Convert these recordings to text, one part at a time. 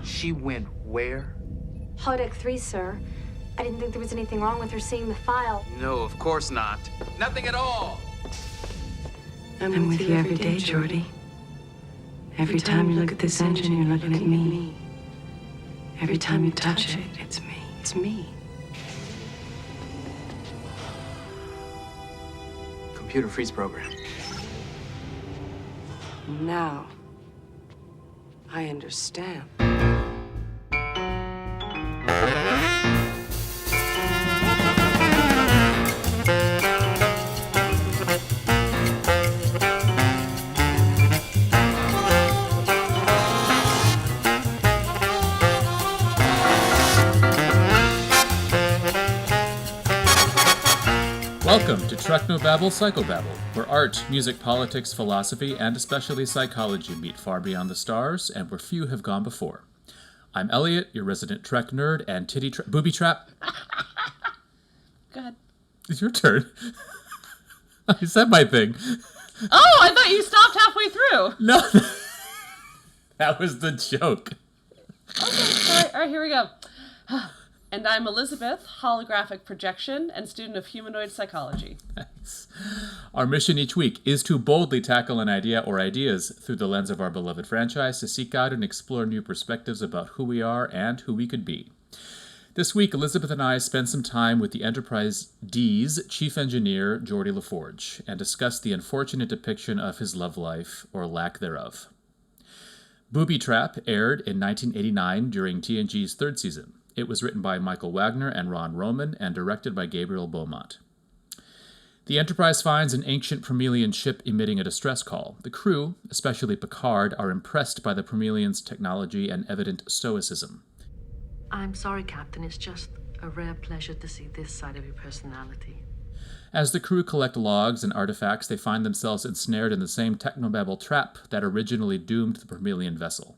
She went where? Holodeck 3, sir. I didn't think there was anything wrong with her seeing the file. No, of course not. Nothing at all. I'm with you every day, Geordi. Every time you look at this engine, you're looking at me. Every time you touch it, it's me. It's me. Computer freeze program. Now, I understand. Welcome to Treknobabble Psychobabble, where art, music, politics, philosophy, and especially psychology meet far beyond the stars, and where few have gone before. I'm Elliott, your resident Trek nerd, and Booby Trap. Go ahead. It's your turn. I said my thing. Oh, I thought you stopped halfway through. No, that was the joke. Okay, all right, here we go. And I'm Elizabeth, holographic projection and student of humanoid psychology. Nice. Our mission each week is to boldly tackle an idea or ideas through the lens of our beloved franchise to seek out and explore new perspectives about who we are and who we could be. This week, Elizabeth and I spent some time with the Enterprise D's chief engineer, Geordi LaForge, and discussed the unfortunate depiction of his love life, or lack thereof. Booby Trap aired in 1989 during TNG's third season. It was written by Michael Wagner and Ron Roman and directed by Gabriel Beaumont. The Enterprise finds an ancient Promelian ship emitting a distress call. The crew, especially Picard, are impressed by the Promelians' technology and evident stoicism. I'm sorry, Captain. It's just a rare pleasure to see this side of your personality. As the crew collect logs and artifacts, they find themselves ensnared in the same Treknobabble trap that originally doomed the Promelian vessel.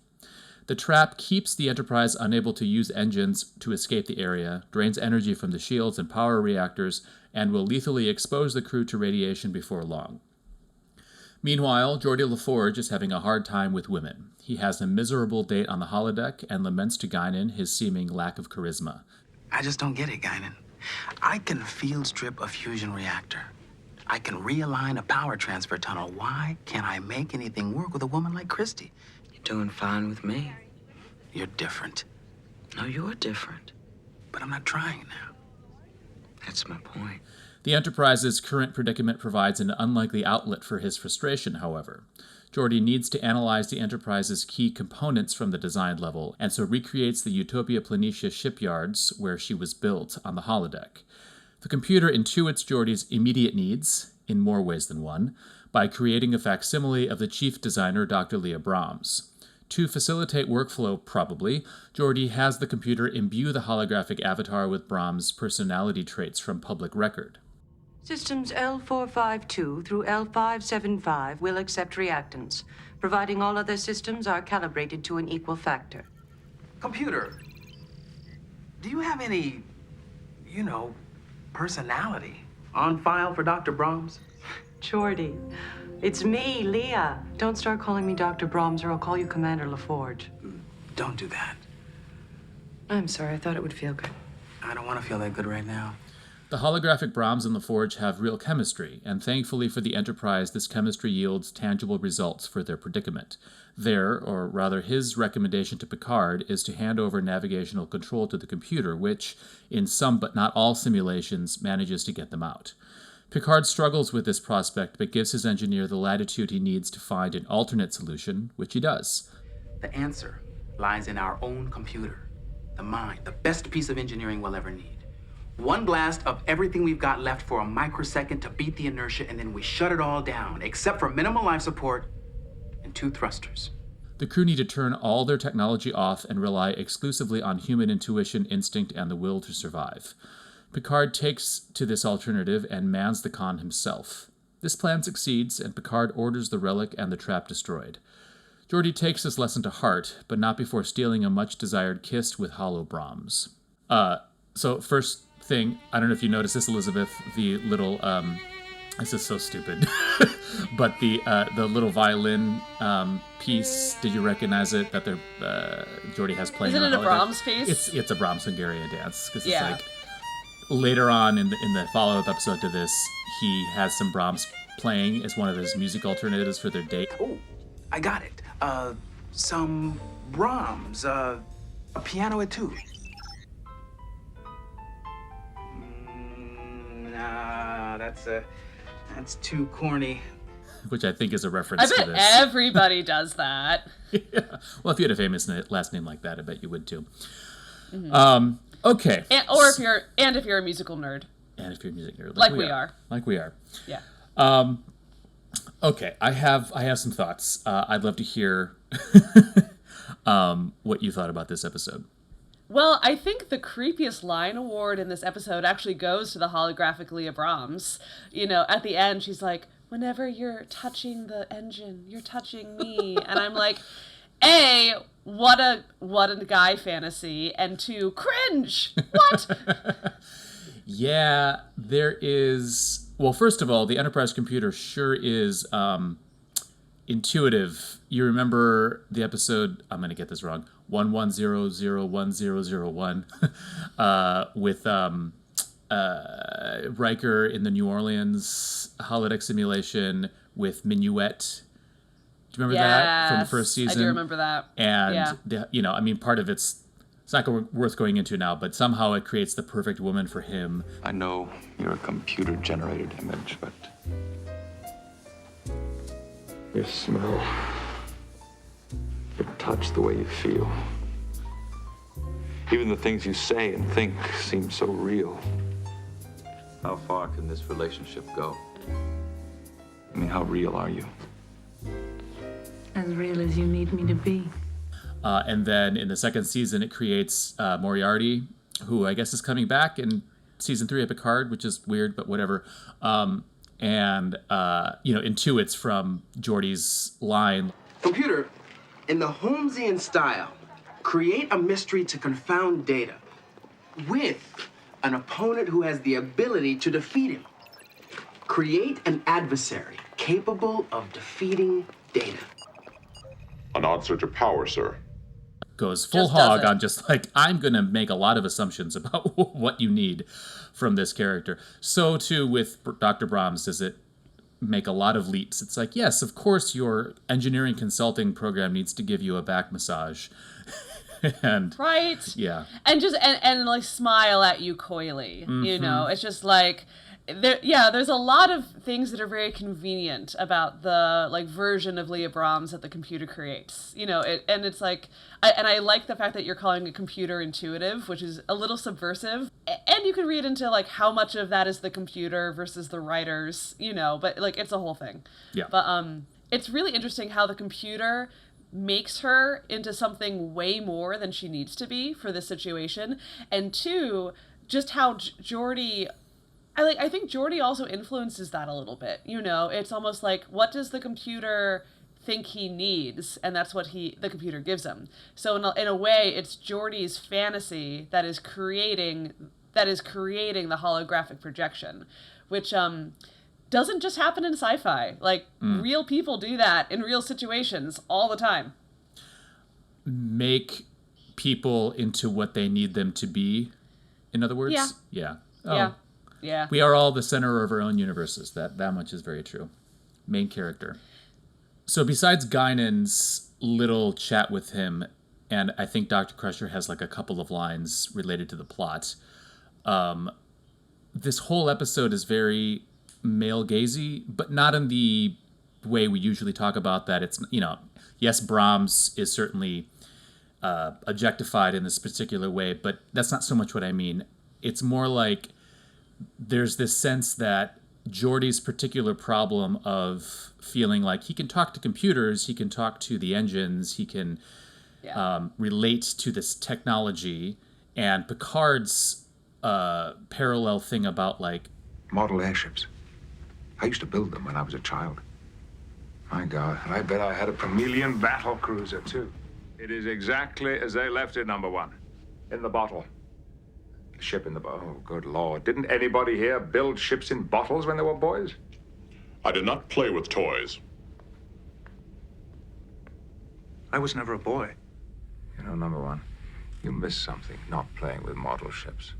The trap keeps the Enterprise unable to use engines to escape the area, drains energy from the shields and power reactors, and will lethally expose the crew to radiation before long. Meanwhile, Geordi LaForge is having a hard time with women. He has a miserable date on the holodeck and laments to Guinan his seeming lack of charisma. I just don't get it, Guinan. I can field strip a fusion reactor. I can realign a power transfer tunnel. Why can't I make anything work with a woman like Christy? You're doing fine with me. You're different. No, you're different. But I'm not trying now. That's my point. The Enterprise's current predicament provides an unlikely outlet for his frustration, however. Geordi needs to analyze the Enterprise's key components from the design level, and so recreates the Utopia Planitia shipyards where she was built on the holodeck. The computer intuits Geordi's immediate needs, in more ways than one, by creating a facsimile of the chief designer, Dr. Leah Brahms. To facilitate workflow, probably, Geordi has the computer imbue the holographic avatar with Brahms' personality traits from public record. Systems L452 through L575 will accept reactants, providing all other systems are calibrated to an equal factor. Computer, do you have any, personality on file for Dr. Brahms? Geordi, it's me, Leah. Don't start calling me Dr. Brahms or I'll call you Commander LaForge. Don't do that. I'm sorry, I thought it would feel good. I don't want to feel that good right now. The holographic Brahms and LaForge have real chemistry, and thankfully for the Enterprise, this chemistry yields tangible results for their predicament. Their, or rather his, recommendation to Picard is to hand over navigational control to the computer, which, in some but not all simulations, manages to get them out. Picard struggles with this prospect, but gives his engineer the latitude he needs to find an alternate solution, which he does. The answer lies in our own computer. The mind, the best piece of engineering we'll ever need. One blast of everything we've got left for a microsecond to beat the inertia, and then we shut it all down, except for minimal life support and 2 thrusters. The crew need to turn all their technology off and rely exclusively on human intuition, instinct, and the will to survive. Picard takes to this alternative and mans the con himself. This plan succeeds, and Picard orders the relic and the trap destroyed. Geordi takes this lesson to heart, but not before stealing a much-desired kiss with Hollow Brahms. So first thing, I don't know if you noticed this, Elizabeth, the little This is so stupid. But the little violin piece, did you recognize it? That they're Geordi has playing. Is it in a Brahms piece? It's a Brahms Hungarian dance because Yeah. it's like later on in the follow-up episode to this, he has some Brahms playing as one of his music alternatives for their date. Oh, I got it. Some Brahms, a piano etude. Nah, that's too corny. Which I think is a reference I to bet this. everybody does that. Yeah. Well, if you had a famous last name like that, I bet you would too. Mm-hmm. Okay. And if you're a musical nerd. And if you're a music nerd, Like we are. Like we are. Yeah. Okay, I have some thoughts. I'd love to hear what you thought about this episode. Well, I think the creepiest line award in this episode actually goes to the holographic Leah Brahms. You know, at the end, she's like, whenever you're touching the engine, you're touching me. And I'm like, A, what a guy fantasy, and 2, cringe. What? Yeah, there is... Well, first of all, the Enterprise computer sure is intuitive. You remember the episode, I'm going to get this wrong, 11001001, with Riker in the New Orleans holodeck simulation with Minuet. Do you remember that from the first season? I do remember that. And, part of it's not worth going into now, but somehow it creates the perfect woman for him. I know you're a computer-generated image, but your smell, your touch, the way you feel, even the things you say and think seem so real. How far can this relationship go? I mean, how real are you? As real as you need me to be. And then in the second season, it creates Moriarty, who I guess is coming back in season 3 of Picard, which is weird, but whatever. Intuits from Geordi's line. Computer, in the Holmesian style, create a mystery to confound Data with an opponent who has the ability to defeat him. Create an adversary capable of defeating Data. An answer to power, sir. Goes full Just does hog it. on just like, I'm going to make a lot of assumptions about what you need from this character. So too with Dr. Brahms, does it make a lot of leaps? It's like, yes, of course your engineering consulting program needs to give you a back massage. And Right? yeah. And just and like smile at you coyly. You know, it's just like there's a lot of things that are very convenient about the like version of Leah Brahms that the computer creates. You know, and it's like I like the fact that you're calling it computer intuitive, which is a little subversive. And you can read into like how much of that is the computer versus the writers, you know, but like it's a whole thing. Yeah. But it's really interesting how the computer makes her into something way more than she needs to be for this situation, and 2, just how Geordi, I think Geordi also influences that a little bit. You know, it's almost like, what does the computer think he needs, and that's what the computer gives him. So in a way, it's Geordi's fantasy that is creating the holographic projection, which doesn't just happen in sci-fi. Like, real people do that in real situations all the time. Make people into what they need them to be, in other words? Yeah. Yeah. Yeah. We are all the center of our own universes. That much is very true. Main character. So besides Guinan's little chat with him, and I think Dr. Crusher has like a couple of lines related to the plot, this whole episode is very male-gazy, but not in the way we usually talk about that. It's, yes, Brahms is certainly objectified in this particular way, but that's not so much what I mean. It's more like there's this sense that Geordi's particular problem of feeling like he can talk to computers, he can talk to the engines, he can relate to this technology, and Picard's parallel thing about like model airships. I used to build them when I was a child. My God, and I bet I had a Chameleon battle cruiser, too. It is exactly as they left it, number 1. In the bottle. A ship in the bottle. Oh, good Lord. Didn't anybody here build ships in bottles when they were boys? I did not play with toys. I was never a boy. You know, number one, you missed something not playing with model ships.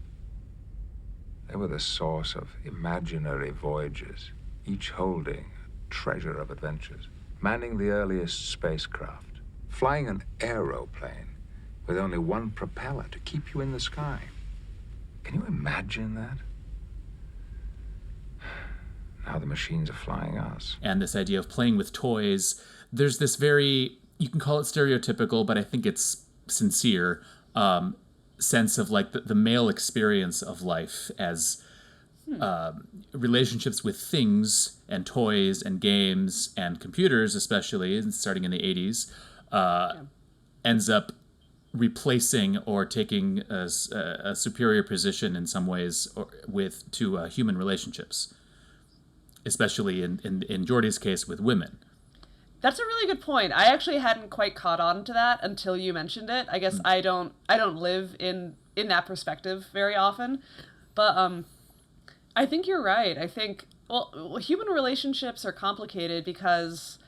They were the source of imaginary voyages, each holding a treasure of adventures. Manning the earliest spacecraft, flying an aeroplane with only one propeller to keep you in the sky. Can you imagine that? Now the machines are flying us. And this idea of playing with toys, there's this very, you can call it stereotypical, but I think it's sincere, sense of like the male experience of life as relationships with things and toys and games and computers, especially starting in the 80s, ends up replacing or taking a superior position in some ways to human relationships, especially in Geordi's case with women. That's a really good point. I actually hadn't quite caught on to that until you mentioned it. I guess I don't live in that perspective very often, but I think you're right. I think human relationships are complicated because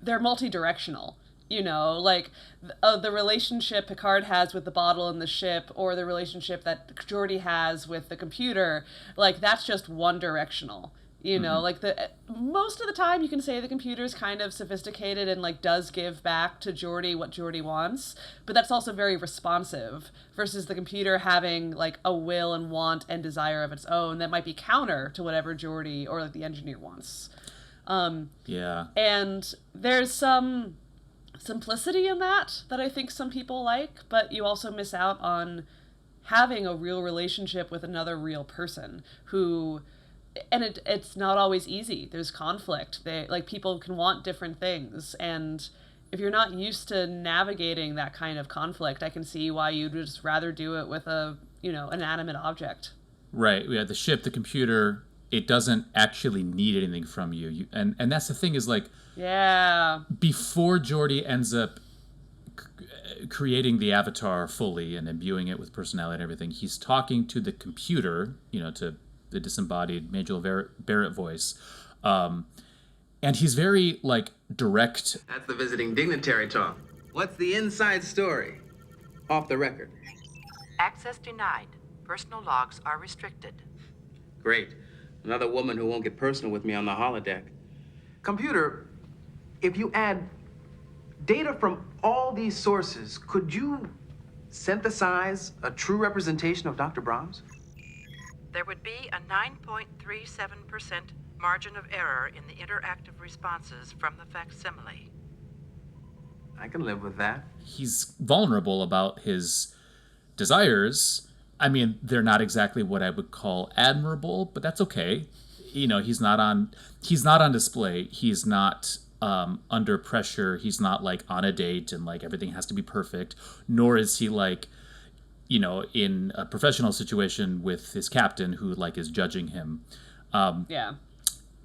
they're multi-directional. You know, like the relationship Picard has with the bottle in the ship, or the relationship that Geordi has with the computer, like that's just one directional. You know, like most of the time you can say the computer's kind of sophisticated and like does give back to Geordi what Geordi wants, but that's also very responsive versus the computer having like a will and want and desire of its own that might be counter to whatever Geordi or like the engineer wants. Yeah. And there's some simplicity in that I think some people like, but you also miss out on having a real relationship with another real person who... And it's not always easy. There's conflict. People can want different things, and if you're not used to navigating that kind of conflict, I can see why you'd just rather do it with an inanimate object. Right. Yeah. The ship, the computer, it doesn't actually need anything from you. And that's the thing is like. Yeah. Before Geordi ends up creating the avatar fully and imbuing it with personality and everything, he's talking to the computer, to the disembodied Majel Barrett voice. And he's very, direct. That's the visiting dignitary talk. What's the inside story? Off the record. Access denied. Personal logs are restricted. Great. Another woman who won't get personal with me on the holodeck. Computer, if you add data from all these sources, could you synthesize a true representation of Dr. Brahms? There would be a 9.37% margin of error in the interactive responses from the facsimile. I can live with that. He's vulnerable about his desires. I mean, they're not exactly what I would call admirable, but that's okay. He's not on display. He's not under pressure. He's not on a date and everything has to be perfect. Nor is he in a professional situation with his captain who is judging him. Yeah.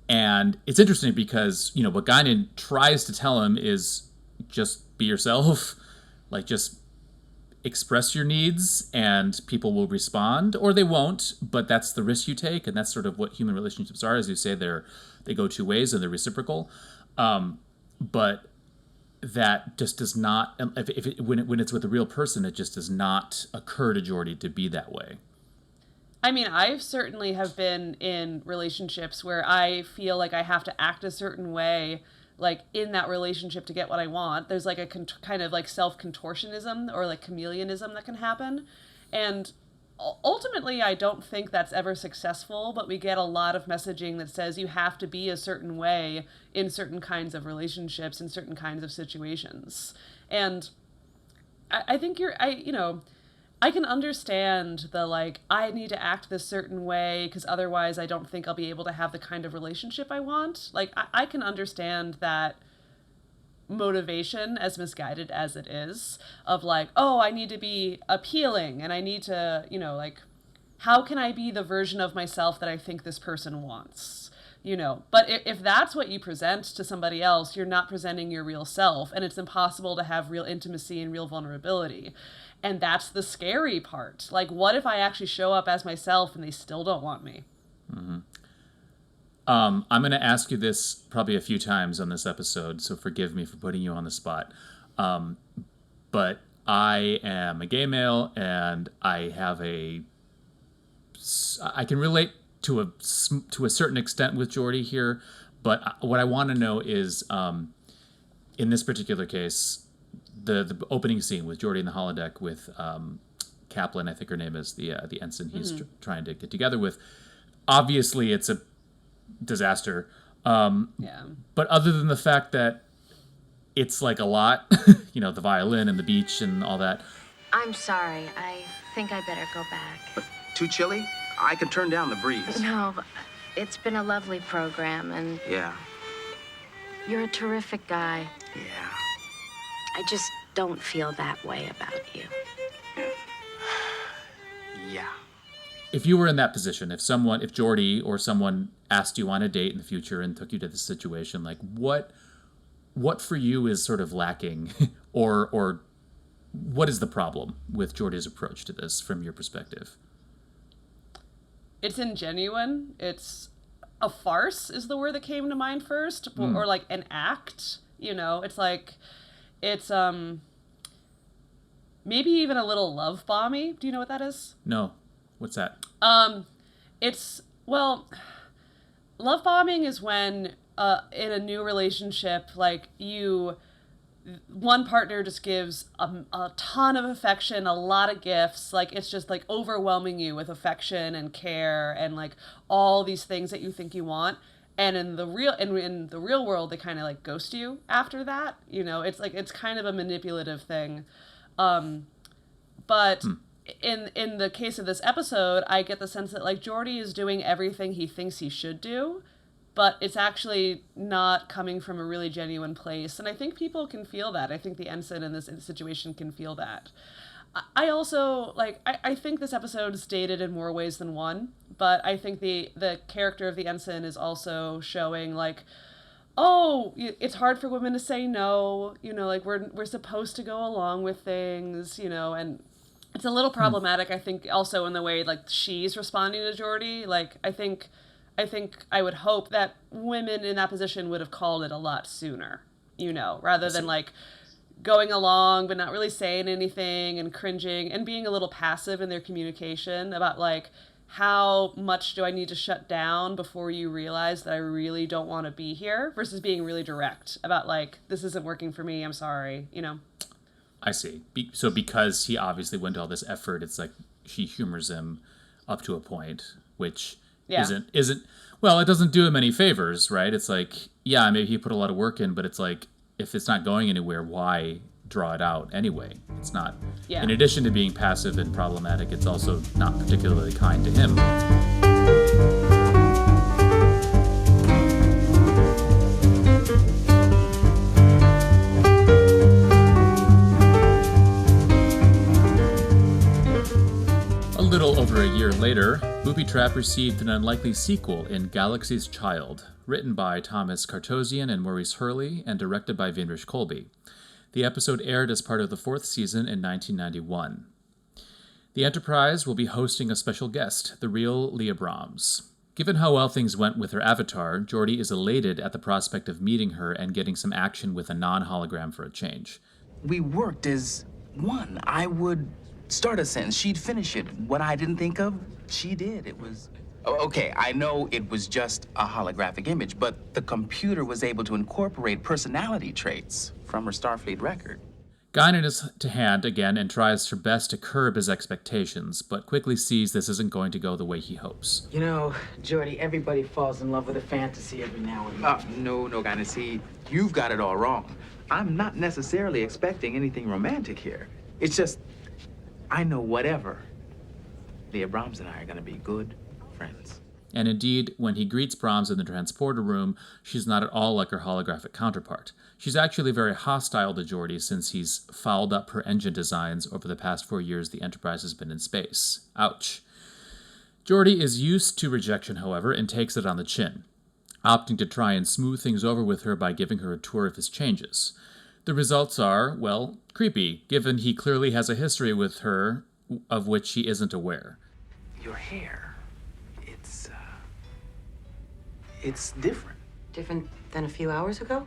And it's interesting because, what Guinan tries to tell him is just be yourself, just express your needs and people will respond, or they won't, but that's the risk you take. And that's sort of what human relationships are. As you say, they go two ways and they're reciprocal. But that just does not, when it's with a real person, it just does not occur to Geordi to be that way. I mean, I certainly have been in relationships where I feel like I have to act a certain way, in that relationship to get what I want. There's a kind of self-contortionism or chameleonism that can happen. And ultimately, I don't think that's ever successful, but we get a lot of messaging that says you have to be a certain way in certain kinds of relationships, in certain kinds of situations. And I think I can understand the, I need to act this certain way because otherwise I don't think I'll be able to have the kind of relationship I want. I can understand that motivation, as misguided as it is, of I need to be appealing and I need to, how can I be the version of myself that I think this person wants? But if that's what you present to somebody else, you're not presenting your real self, and it's impossible to have real intimacy and real vulnerability. And that's the scary part. What if I actually show up as myself and they still don't want me? Mm-hmm. I'm going to ask you this probably a few times on this episode, so forgive me for putting you on the spot. But I am a gay male, and I can relate to a certain extent with Geordi here, but what I want to know is, in this particular case, the opening scene with Geordi in the holodeck with Kaplan, I think her name is, the ensign he's trying to get together with. Obviously, it's a disaster. But other than the fact that it's like a lot, the violin and the beach and all that. I'm sorry. I think I better go back. But too chilly? I could turn down the breeze. No, it's been a lovely program, and Yeah. you're a terrific guy. Yeah. I just don't feel that way about you. Yeah. If you were in that position, if Geordi or someone asked you on a date in the future and took you to this situation, like what for you is sort of lacking, or what is the problem with Geordi's approach to this from your perspective? It's ingenuine. It's a farce is the word that came to mind first, or like an act. It's like it's maybe even a little love bomby. Do you know what that is? No. What's that? Love bombing is when in a new relationship, like one partner just gives a ton of affection, a lot of gifts, like it's just like overwhelming you with affection and care and like all these things that you think you want. And in the real world, they kind of like ghost you after that. It's like it's kind of a manipulative thing. But in the case of this episode, I get the sense that like Geordi is doing everything he thinks he should do, but it's actually not coming from a really genuine place. And I think people can feel that. I think the ensign in this situation can feel that. I also, I think this episode is dated in more ways than one, but I think the character of the ensign is also showing, like, oh, it's hard for women to say no, like, we're supposed to go along with things, and it's a little problematic, I think, also in the way, like, she's responding to Geordi. Like, I think I would hope that women in that position would have called it a lot sooner, rather than, like, going along but not really saying anything and cringing and being a little passive in their communication about, like, how much do I need to shut down before you realize that I really don't want to be here, versus being really direct about, like, this isn't working for me, I'm sorry, I see. So because he obviously went to all this effort, it's like she humors him up to a point, which isn't well, it doesn't do him any favors, right? It's like, yeah, maybe he put a lot of work in, but it's like, if it's not going anywhere, why draw it out anyway? It's not. Yeah. In addition to being passive and problematic, it's also not particularly kind to him. A little over a year later, Booby Trap received an unlikely sequel in Galaxy's Child, written by Thomas Kartosian and Maurice Hurley, and directed by Vinrich Kolbe. The episode aired as part of the 4th season in 1991. The Enterprise will be hosting a special guest, the real Leah Brahms. Given how well things went with her avatar, Geordi is elated at the prospect of meeting her and getting some action with a non-hologram for a change. We worked as one. I would start a sentence, she'd finish it. What I didn't think of, she did. It was... Okay, I know it was just a holographic image, but the computer was able to incorporate personality traits from her Starfleet record. Guinan is to hand again and tries her best to curb his expectations, but quickly sees this isn't going to go the way he hopes. Geordi, everybody falls in love with a fantasy every now and then. No, Guinan, see, you've got it all wrong. I'm not necessarily expecting anything romantic here. It's just, I know whatever. Leah Brahms and I are going to be good friends. And indeed, when he greets Brahms in the transporter room, she's not at all like her holographic counterpart. She's actually very hostile to Geordi since he's fouled up her engine designs over the past 4 years the Enterprise has been in space. Ouch. Geordi is used to rejection, however, and takes it on the chin, opting to try and smooth things over with her by giving her a tour of his changes. The results are, well, creepy, given he clearly has a history with her of which she isn't aware. Your hair, It's different. Different than a few hours ago?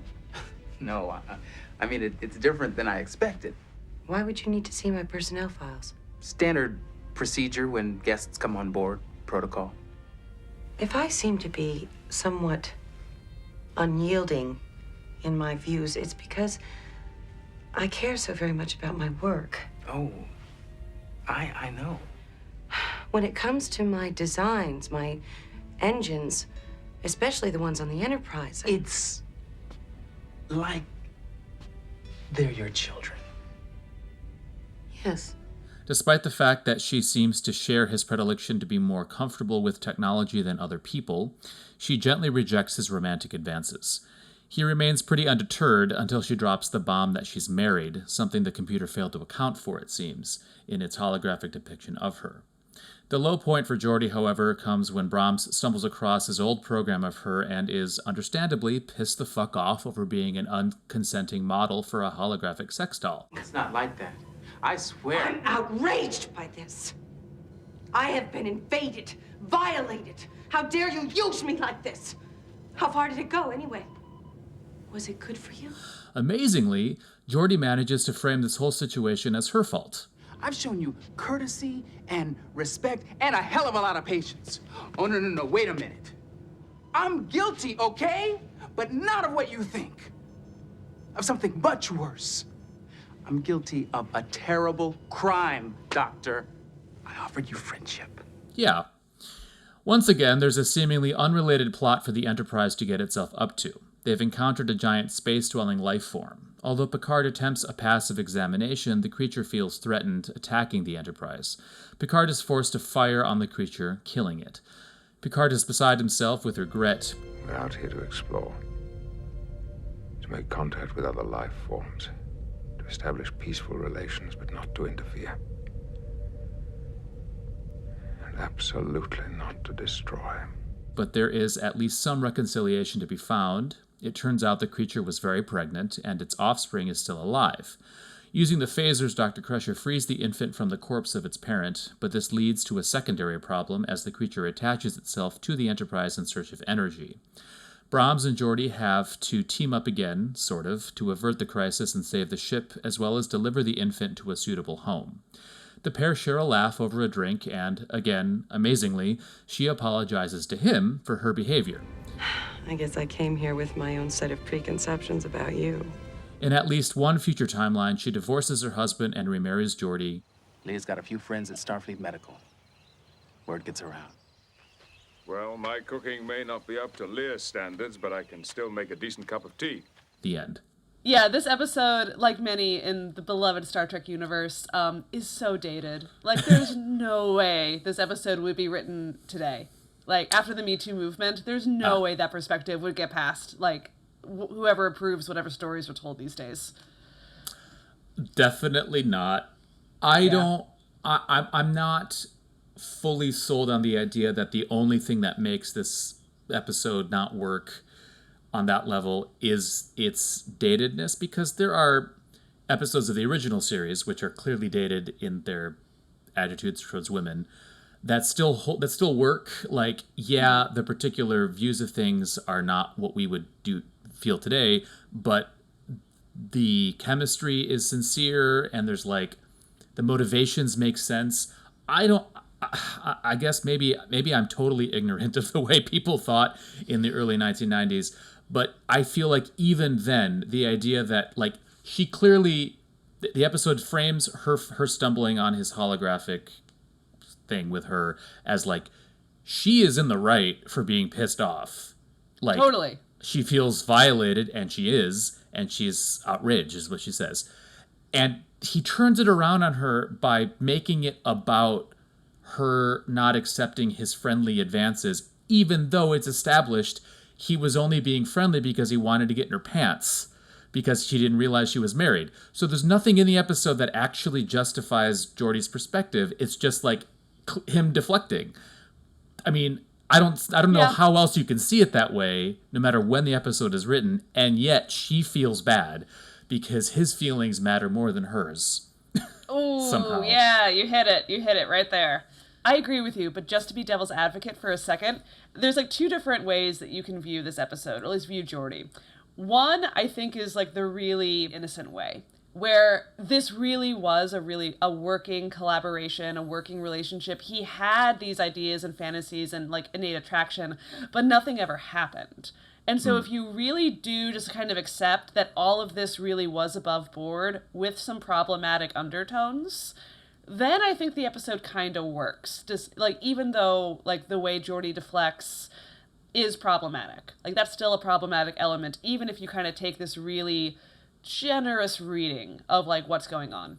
No, I mean, it's different than I expected. Why would you need to see my personnel files? Standard procedure when guests come on board, protocol. If I seem to be somewhat unyielding in my views, it's because I care so very much about my work. Oh, I know. When it comes to my designs, my engines, especially the ones on the Enterprise, It's like they're your children. Yes. Despite the fact that she seems to share his predilection to be more comfortable with technology than other people, she gently rejects his romantic advances. He remains pretty undeterred until she drops the bomb that she's married, something the computer failed to account for, it seems, in its holographic depiction of her. The low point for Geordi, however, comes when Brahms stumbles across his old program of her and is, understandably, pissed the fuck off over being an unconsenting model for a holographic sex doll. It's not like that. I swear. I'm outraged by this. I have been invaded, violated. How dare you use me like this? How far did it go, anyway? Was it good for you? Amazingly, Geordi manages to frame this whole situation as her fault. I've shown you courtesy and respect and a hell of a lot of patience. Oh, no, wait a minute. I'm guilty, okay? But not of what you think. Of something much worse. I'm guilty of a terrible crime, Doctor. I offered you friendship. Yeah. Once again, there's a seemingly unrelated plot for the Enterprise to get itself up to. They've encountered a giant space-dwelling life form. Although Picard attempts a passive examination, the creature feels threatened, attacking the Enterprise. Picard is forced to fire on the creature, killing it. Picard is beside himself with regret. We're out here to explore, to make contact with other life forms, to establish peaceful relations, but not to interfere. And absolutely not to destroy. But there is at least some reconciliation to be found. It turns out the creature was very pregnant, and its offspring is still alive. Using the phasers, Dr. Crusher frees the infant from the corpse of its parent, but this leads to a secondary problem as the creature attaches itself to the Enterprise in search of energy. Brahms and Geordi have to team up again, sort of, to avert the crisis and save the ship, as well as deliver the infant to a suitable home. The pair share a laugh over a drink, and, again, amazingly, she apologizes to him for her behavior. I guess I came here with my own set of preconceptions about you. In at least one future timeline, she divorces her husband and remarries Geordi. Leah's got a few friends at Starfleet Medical. Word gets around. Well, my cooking may not be up to Leah's standards, but I can still make a decent cup of tea. The end. Yeah, this episode, like many in the beloved Star Trek universe, is so dated. Like, there's no way this episode would be written today. Like, after the Me Too movement, there's no way that perspective would get past, like, whoever approves whatever stories are told these days. Definitely not. I'm not fully sold on the idea that the only thing that makes this episode not work on that level is its datedness, because there are episodes of the original series which are clearly dated in their attitudes towards women that still work. Like, yeah, the particular views of things are not what we would feel today, but the chemistry is sincere and there's like the motivations make sense. I guess maybe I'm totally ignorant of the way people thought in the early 1990s, but I feel like even then, the idea that, like, she clearly, the episode frames her stumbling on his holographic thing with her as, like, she is in the right for being pissed off. Like, totally. She feels violated, and she's outraged, is what she says. And he turns it around on her by making it about her not accepting his friendly advances, even though it's established he was only being friendly because he wanted to get in her pants, because she didn't realize she was married. So there's nothing in the episode that actually justifies Geordi's perspective. It's just like him deflecting. I mean, I don't know how else you can see it that way, no matter when the episode is written, and yet she feels bad because his feelings matter more than hers. Oh, somehow. Yeah, you hit it right there. I agree with you, but just to be devil's advocate for a second, there's like two different ways that you can view this episode, or at least view Geordi. One, I think, is like the really innocent way, where this really was a working collaboration, a working relationship. He had these ideas and fantasies and like innate attraction, but nothing ever happened. And so if you really do just kind of accept that all of this really was above board with some problematic undertones, then I think the episode kind of works. Just like, even though like the way Geordi deflects is problematic, like that's still a problematic element, even if you kind of take this really generous reading of like what's going on.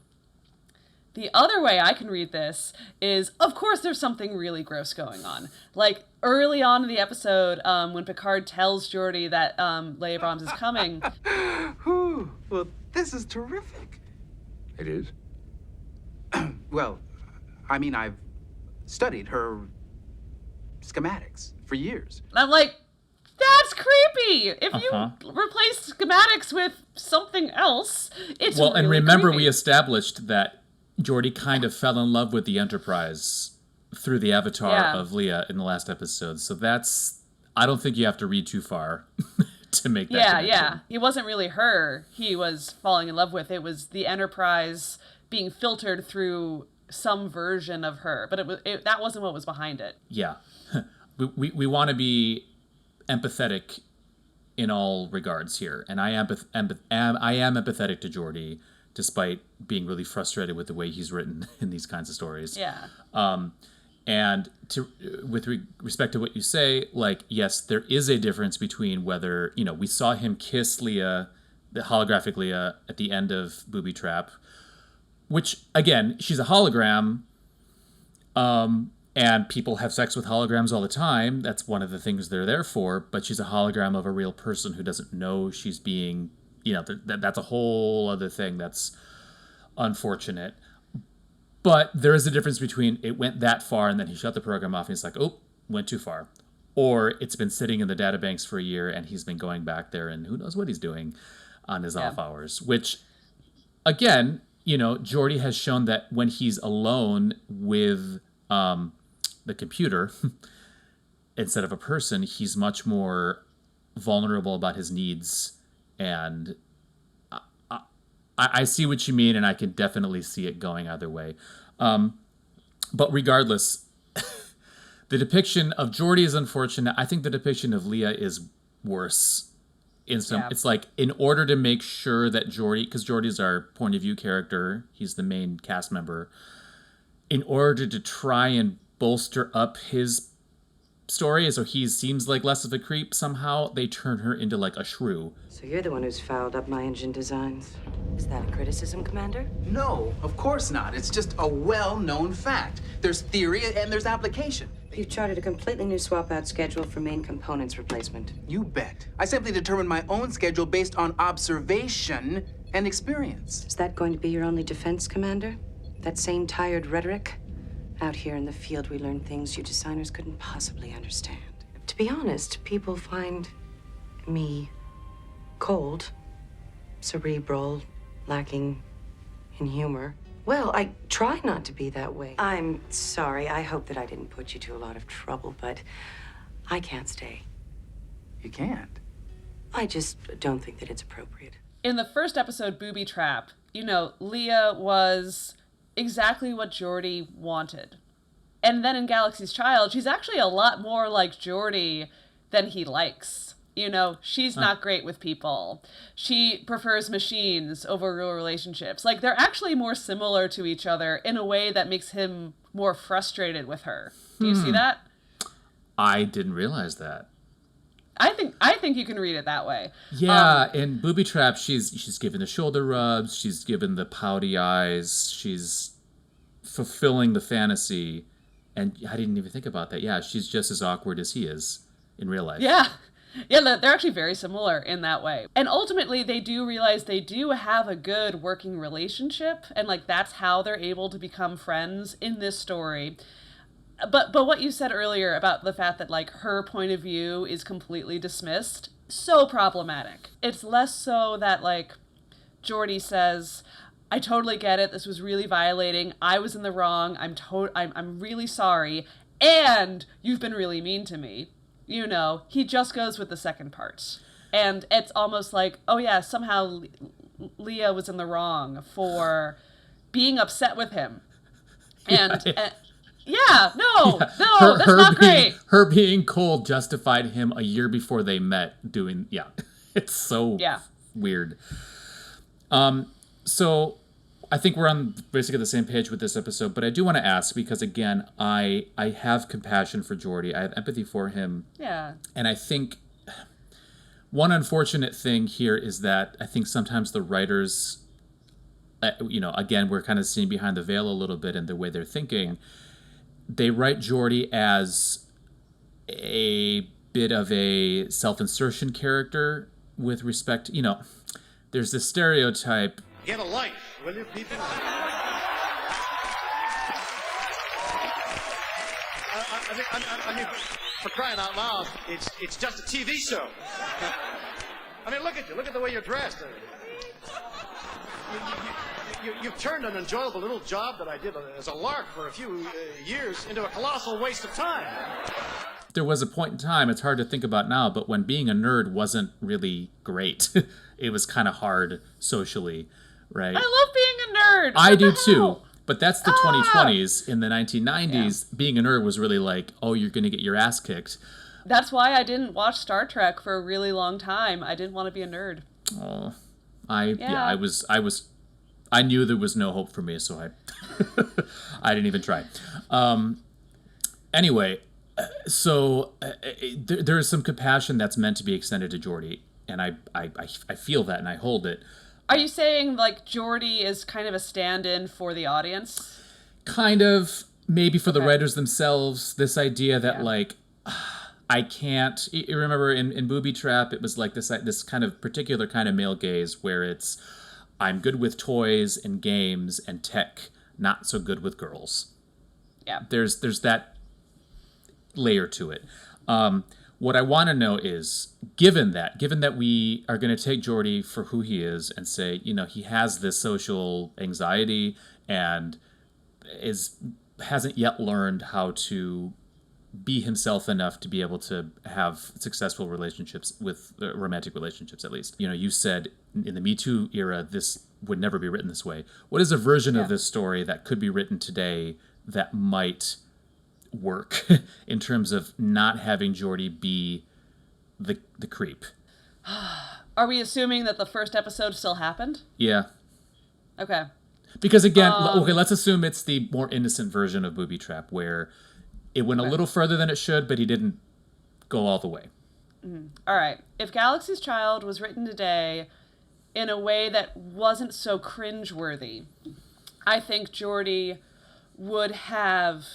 The other way I can read this is, of course, there's something really gross going on. Like, early on in the episode, when Picard tells Geordi that Leia Brahms is coming. Well, this is terrific. It is? Well, I mean, I've studied her schematics for years. I'm like, that's creepy! If you replace schematics with something else, it's well, really and remember creepy. we established that Geordi kind of fell in love with the Enterprise through the avatar of Leia in the last episode. So I don't think you have to read too far to make that connection. Yeah. It wasn't really her he was falling in love with. It was the Enterprise being filtered through some version of her. But that wasn't what was behind it. Yeah. We want to be empathetic in all regards here. And I am empathetic to Geordi, despite being really frustrated with the way he's written in these kinds of stories. Yeah. And with respect to what you say, like, yes, there is a difference between whether, we saw him kiss Leia, the holographic Leia, at the end of Booby Trap, which, again, she's a hologram, and people have sex with holograms all the time. That's one of the things they're there for, but she's a hologram of a real person who doesn't know she's being... that's a whole other thing that's unfortunate. But there is a difference between it went that far and then he shut the program off and he's like, oh, went too far. Or it's been sitting in the databanks for a year and he's been going back there and who knows what he's doing on his off hours. Which, again, Geordi has shown that when he's alone with the computer instead of a person, he's much more vulnerable about his needs. And I see what you mean, and I can definitely see it going either way. But regardless, the depiction of Geordi is unfortunate. I think the depiction of Leia is worse. It's like, in order to make sure that Geordi, because Geordi's our point of view character, he's the main cast member, in order to try and bolster up his story, so he seems like less of a creep, somehow they turn her into like a shrew. So you're the one who's fouled up my engine designs. Is that a criticism, Commander? No, of course not. It's just a well-known fact. There's theory and there's application. You've charted a completely new swap-out schedule for main components replacement. You bet. I simply determined my own schedule based on observation and experience. Is that going to be your only defense, Commander? That same tired rhetoric? Out here in the field, we learn things you designers couldn't possibly understand. To be honest, people find me cold, cerebral, lacking in humor. Well, I try not to be that way. I'm sorry. I hope that I didn't put you to a lot of trouble, but I can't stay. You can't? I just don't think that it's appropriate. In the first episode, Booby Trap, Leia was exactly what Geordi wanted. And then in Galaxy's Child, she's actually a lot more like Geordi than he likes. She's not great with people. She prefers machines over real relationships. Like, they're actually more similar to each other in a way that makes him more frustrated with her. Do you see that? I didn't realize that. I think you can read it that way. Yeah, in Booby Trap, she's given the shoulder rubs, she's given the pouty eyes, she's fulfilling the fantasy, and I didn't even think about that. Yeah, she's just as awkward as he is in real life. Yeah, they're actually very similar in that way. And ultimately, they do realize they do have a good working relationship, and like that's how they're able to become friends in this story. But what you said earlier about the fact that like her point of view is completely dismissed, so problematic. It's less so that like Geordi says, I totally get it. This was really violating. I was in the wrong. I'm really sorry. And you've been really mean to me. You know, he just goes with the second part. And it's almost like, oh yeah, somehow Leah was in the wrong for being upset with him. And that's not great. Her being cold justified him a year before they met doing, it's so weird. So I think we're on basically the same page with this episode, but I do want to ask, because again, I have compassion for Geordi. I have empathy for him. Yeah. And I think one unfortunate thing here is that I think sometimes the writers, again, we're kind of seeing behind the veil a little bit in the way they're thinking. They write Geordi as a bit of a self-insertion character with respect, there's this stereotype. Get a life, will you, people? I mean, for crying out loud, it's just a TV show. I mean, look at you. Look at the way you're dressed. You've turned an enjoyable little job that I did as a lark for a few years into a colossal waste of time. There was a point in time, it's hard to think about now, but when being a nerd wasn't really great. It was kind of hard socially, right? I love being a nerd. I do too. But that's the 2020s. In the 1990s, being a nerd was really like, oh, you're going to get your ass kicked. That's why I didn't watch Star Trek for a really long time. I didn't want to be a nerd. Oh, I knew there was no hope for me, so I didn't even try. Anyway, so there is some compassion that's meant to be extended to Geordi, and I feel that, and I hold it. Are you saying, like, Geordi is kind of a stand-in for the audience? Kind of, maybe for the writers themselves, this idea that, like, I can't... You remember in Booby Trap, it was like this kind of particular kind of male gaze where it's, I'm good with toys and games and tech, not so good with girls. Yeah. There's that layer to it. What I want to know is, given that we are going to take Geordi for who he is and say, he has this social anxiety and hasn't yet learned how to be himself enough to be able to have successful relationships with romantic relationships, at least. You said in the Me Too era, this would never be written this way. What is a version of this story that could be written today that might work in terms of not having Geordi be the creep? Are we assuming that the first episode still happened? Yeah. Okay. Because again, let's assume it's the more innocent version of Booby Trap, where it went a little further than it should, but he didn't go all the way. Mm-hmm. All right. If Galaxy's Child was written today in a way that wasn't so cringeworthy, I think Geordi would have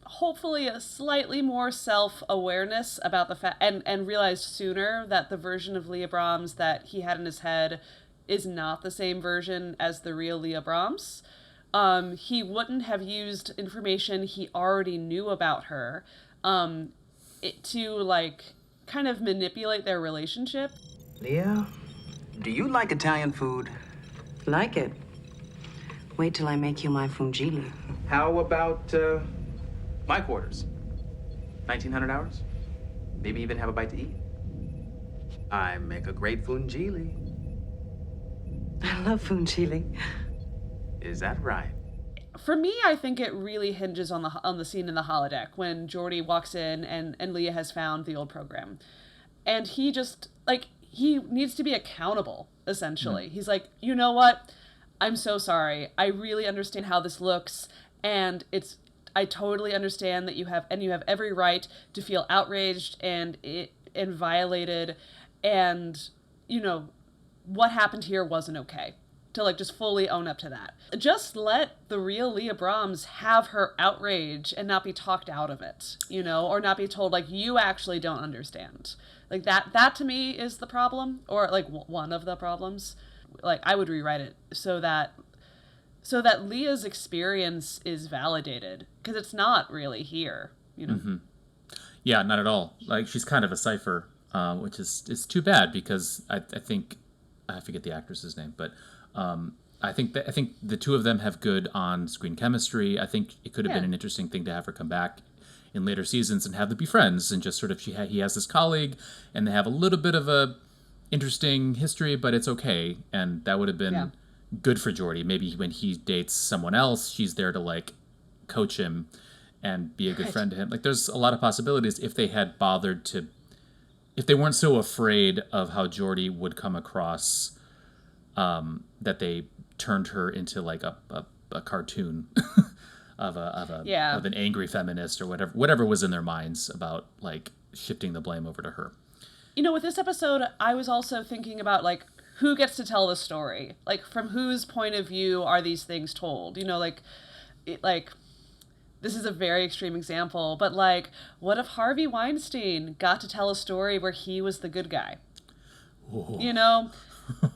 hopefully a slightly more self-awareness about the fact, and realized sooner that the version of Leah Brahms that he had in his head is not the same version as the real Leah Brahms. He wouldn't have used information he already knew about her to, like, kind of manipulate their relationship. Leah, do you like Italian food? Like it. Wait till I make you my fungili. How about my quarters? 1,900 hours? Maybe even have a bite to eat. I make a great fungili. I love fungili. Is that right? For me, I think it really hinges on the scene in the holodeck when Geordi walks in and Leah has found the old program. And he just, like, he needs to be accountable, essentially. He's like, you know what? I'm so sorry. I really understand how this looks, and I totally understand that you have every right to feel outraged and violated, and, what happened here wasn't okay. To, like, just fully own up to that. Just let the real Leah Brahms have her outrage and not be talked out of it, or not be told, like, you actually don't understand. Like, that to me is the problem, or, like, one of the problems. Like, I would rewrite it so that Leah's experience is validated, because it's not really here, Mm-hmm. Yeah, not at all. Like, she's kind of a cipher, which is too bad, because I think, I forget the actress's name, but I think the two of them have good on-screen chemistry. I think it could have been an interesting thing to have her come back in later seasons and have them be friends, and just sort of he has this colleague, and they have a little bit of a interesting history, but it's okay, and that would have been good for Geordi. Maybe when he dates someone else, she's there to like coach him and be a good friend to him. Like, there's a lot of possibilities if they had bothered to, if they weren't so afraid of how Geordi would come across, that they turned her into like a cartoon of an angry feminist or whatever was in their minds about like shifting the blame over to her. You know, with this episode, I was also thinking about like who gets to tell the story, like from whose point of view are these things told? You know, like this is a very extreme example, but like, what if Harvey Weinstein got to tell a story where he was the good guy? Ooh. You know,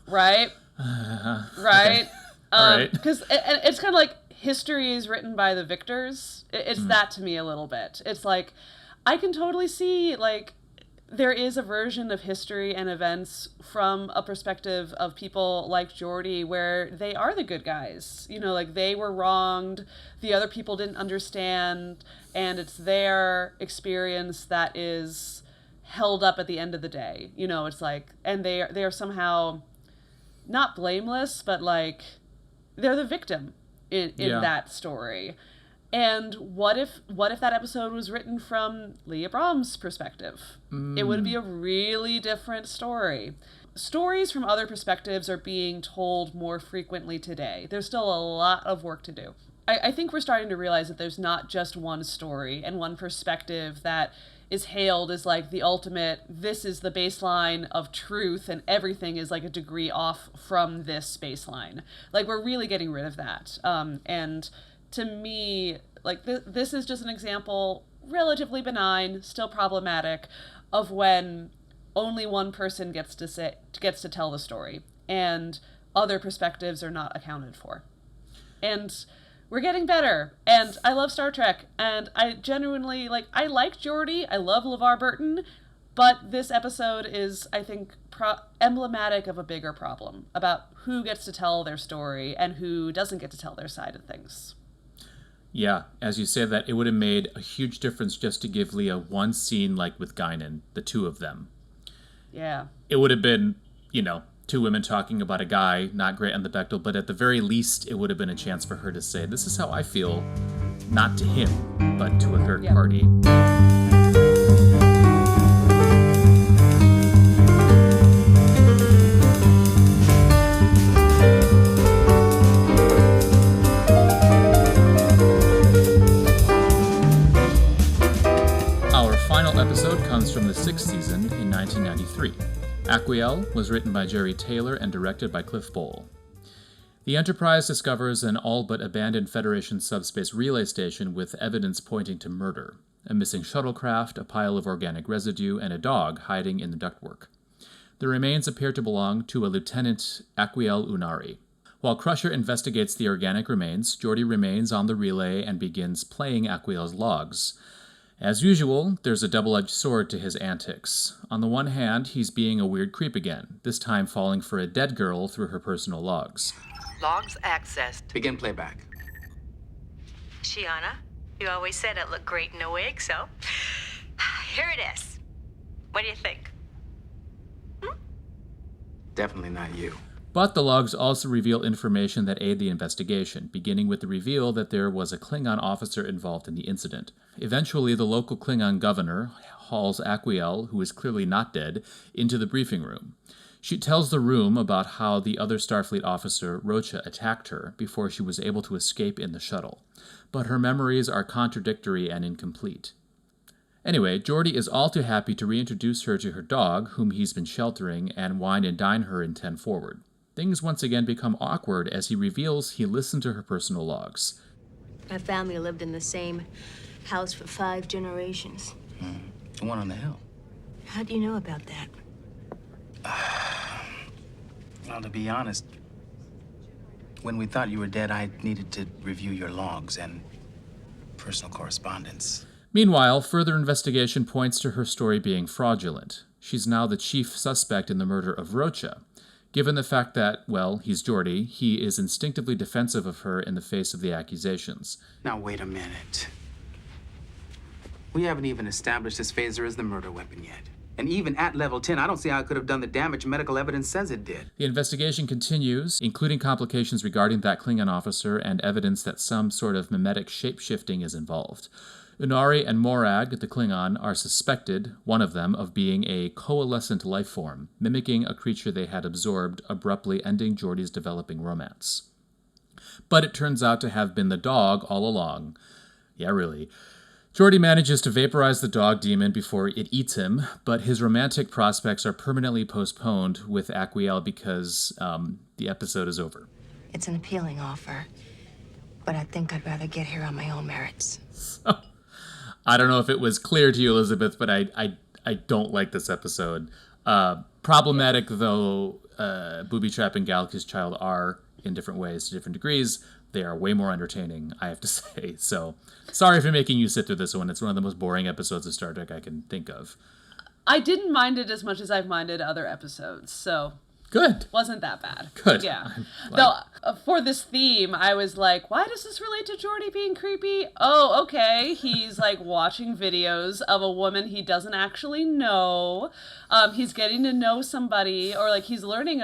right? Right? Right. Because it's kind of like history is written by the victors. It's that to me a little bit. It's like, I can totally see, like, there is a version of history and events from a perspective of people like Geordi where they are the good guys. You know, like they were wronged, the other people didn't understand, and it's their experience that is held up at the end of the day. You know, it's like, and they are somehow not blameless, but like they're the victim in that story. And what if that episode was written from Leah Brahms' perspective? It would be a really different story. Stories from other perspectives are being told more frequently today. There's still a lot of work to do. I think we're starting to realize that there's not just one story and one perspective that is hailed as like the ultimate, this is the baseline of truth and everything is like a degree off from this baseline. Like, we're really getting rid of that. And to me, like, this is just an example, relatively benign, still problematic, of when only one person gets to tell the story, and other perspectives are not accounted for. And we're getting better, and I love Star Trek, and I genuinely, like, I like Geordi, I love LeVar Burton, but this episode is, I think, emblematic of a bigger problem about who gets to tell their story and who doesn't get to tell their side of things. Yeah, as you say that, it would have made a huge difference just to give Leah one scene like with Guinan, the two of them. Yeah. It would have been, you know, two women talking about a guy, not great on the Bechdel, but at the very least, it would have been a chance for her to say, this is how I feel, not to him, but to a third party. Episode comes from the 6th season in 1993. Aquiel was written by Jerry Taylor and directed by Cliff Bole. The Enterprise discovers an all but abandoned Federation subspace relay station with evidence pointing to murder: a missing shuttlecraft, a pile of organic residue, and a dog hiding in the ductwork. The remains appear to belong to a Lieutenant Aquiel Unari. While Crusher investigates the organic remains, Geordi remains on the relay and begins playing Aquiel's logs. As usual, there's a double-edged sword to his antics. On the one hand, he's being a weird creep again, this time falling for a dead girl through her personal logs. Logs accessed. Begin playback. Shiana, you always said it looked great in a wig, so here it is. What do you think? Definitely not you. But the logs also reveal information that aid the investigation, beginning with the reveal that there was a Klingon officer involved in the incident. Eventually, the local Klingon governor hauls Aquiel, who is clearly not dead, into the briefing room. She tells the room about how the other Starfleet officer, Rocha, attacked her before she was able to escape in the shuttle. But her memories are contradictory and incomplete. Anyway, Geordi is all too happy to reintroduce her to her dog, whom he's been sheltering, and wine and dine her in 10 forward. Things once again become awkward as he reveals he listened to her personal logs. My family lived in the same house for 5 generations. The one on the hill. How do you know about that? Well, to be honest, when we thought you were dead, I needed to review your logs and personal correspondence. Meanwhile, further investigation points to her story being fraudulent. She's now the chief suspect in the murder of Rocha. Given the fact that, well, he's Geordi, he is instinctively defensive of her in the face of the accusations. Now, wait a minute. We haven't even established this phaser as the murder weapon yet. And even at level 10, I don't see how it could have done the damage medical evidence says it did. The investigation continues, including complications regarding that Klingon officer and evidence that some sort of mimetic shape-shifting is involved. Unari and Morag, the Klingon, are suspected, one of them, of being a coalescent life form, mimicking a creature they had absorbed, abruptly ending Geordi's developing romance. But it turns out to have been the dog all along. Yeah, really. Geordi manages to vaporize the dog demon before it eats him, but his romantic prospects are permanently postponed with Aquiel because the episode is over. It's an appealing offer, but I think I'd rather get here on my own merits. I don't know if it was clear to you, Elizabeth, but I don't like this episode. Problematic though Booby Trap and Galaxy's Child are in different ways to different degrees, they are way more entertaining, I have to say. So, sorry for making you sit through this one. It's one of the most boring episodes of Star Trek I can think of. I didn't mind it as much as I've minded other episodes, so... Good. Wasn't that bad. Good. Yeah. Though, for this theme, I was like, why does this relate to Geordi being creepy? Oh, okay. He's, like, watching videos of a woman he doesn't actually know. He's getting to know somebody, or, like, he's learning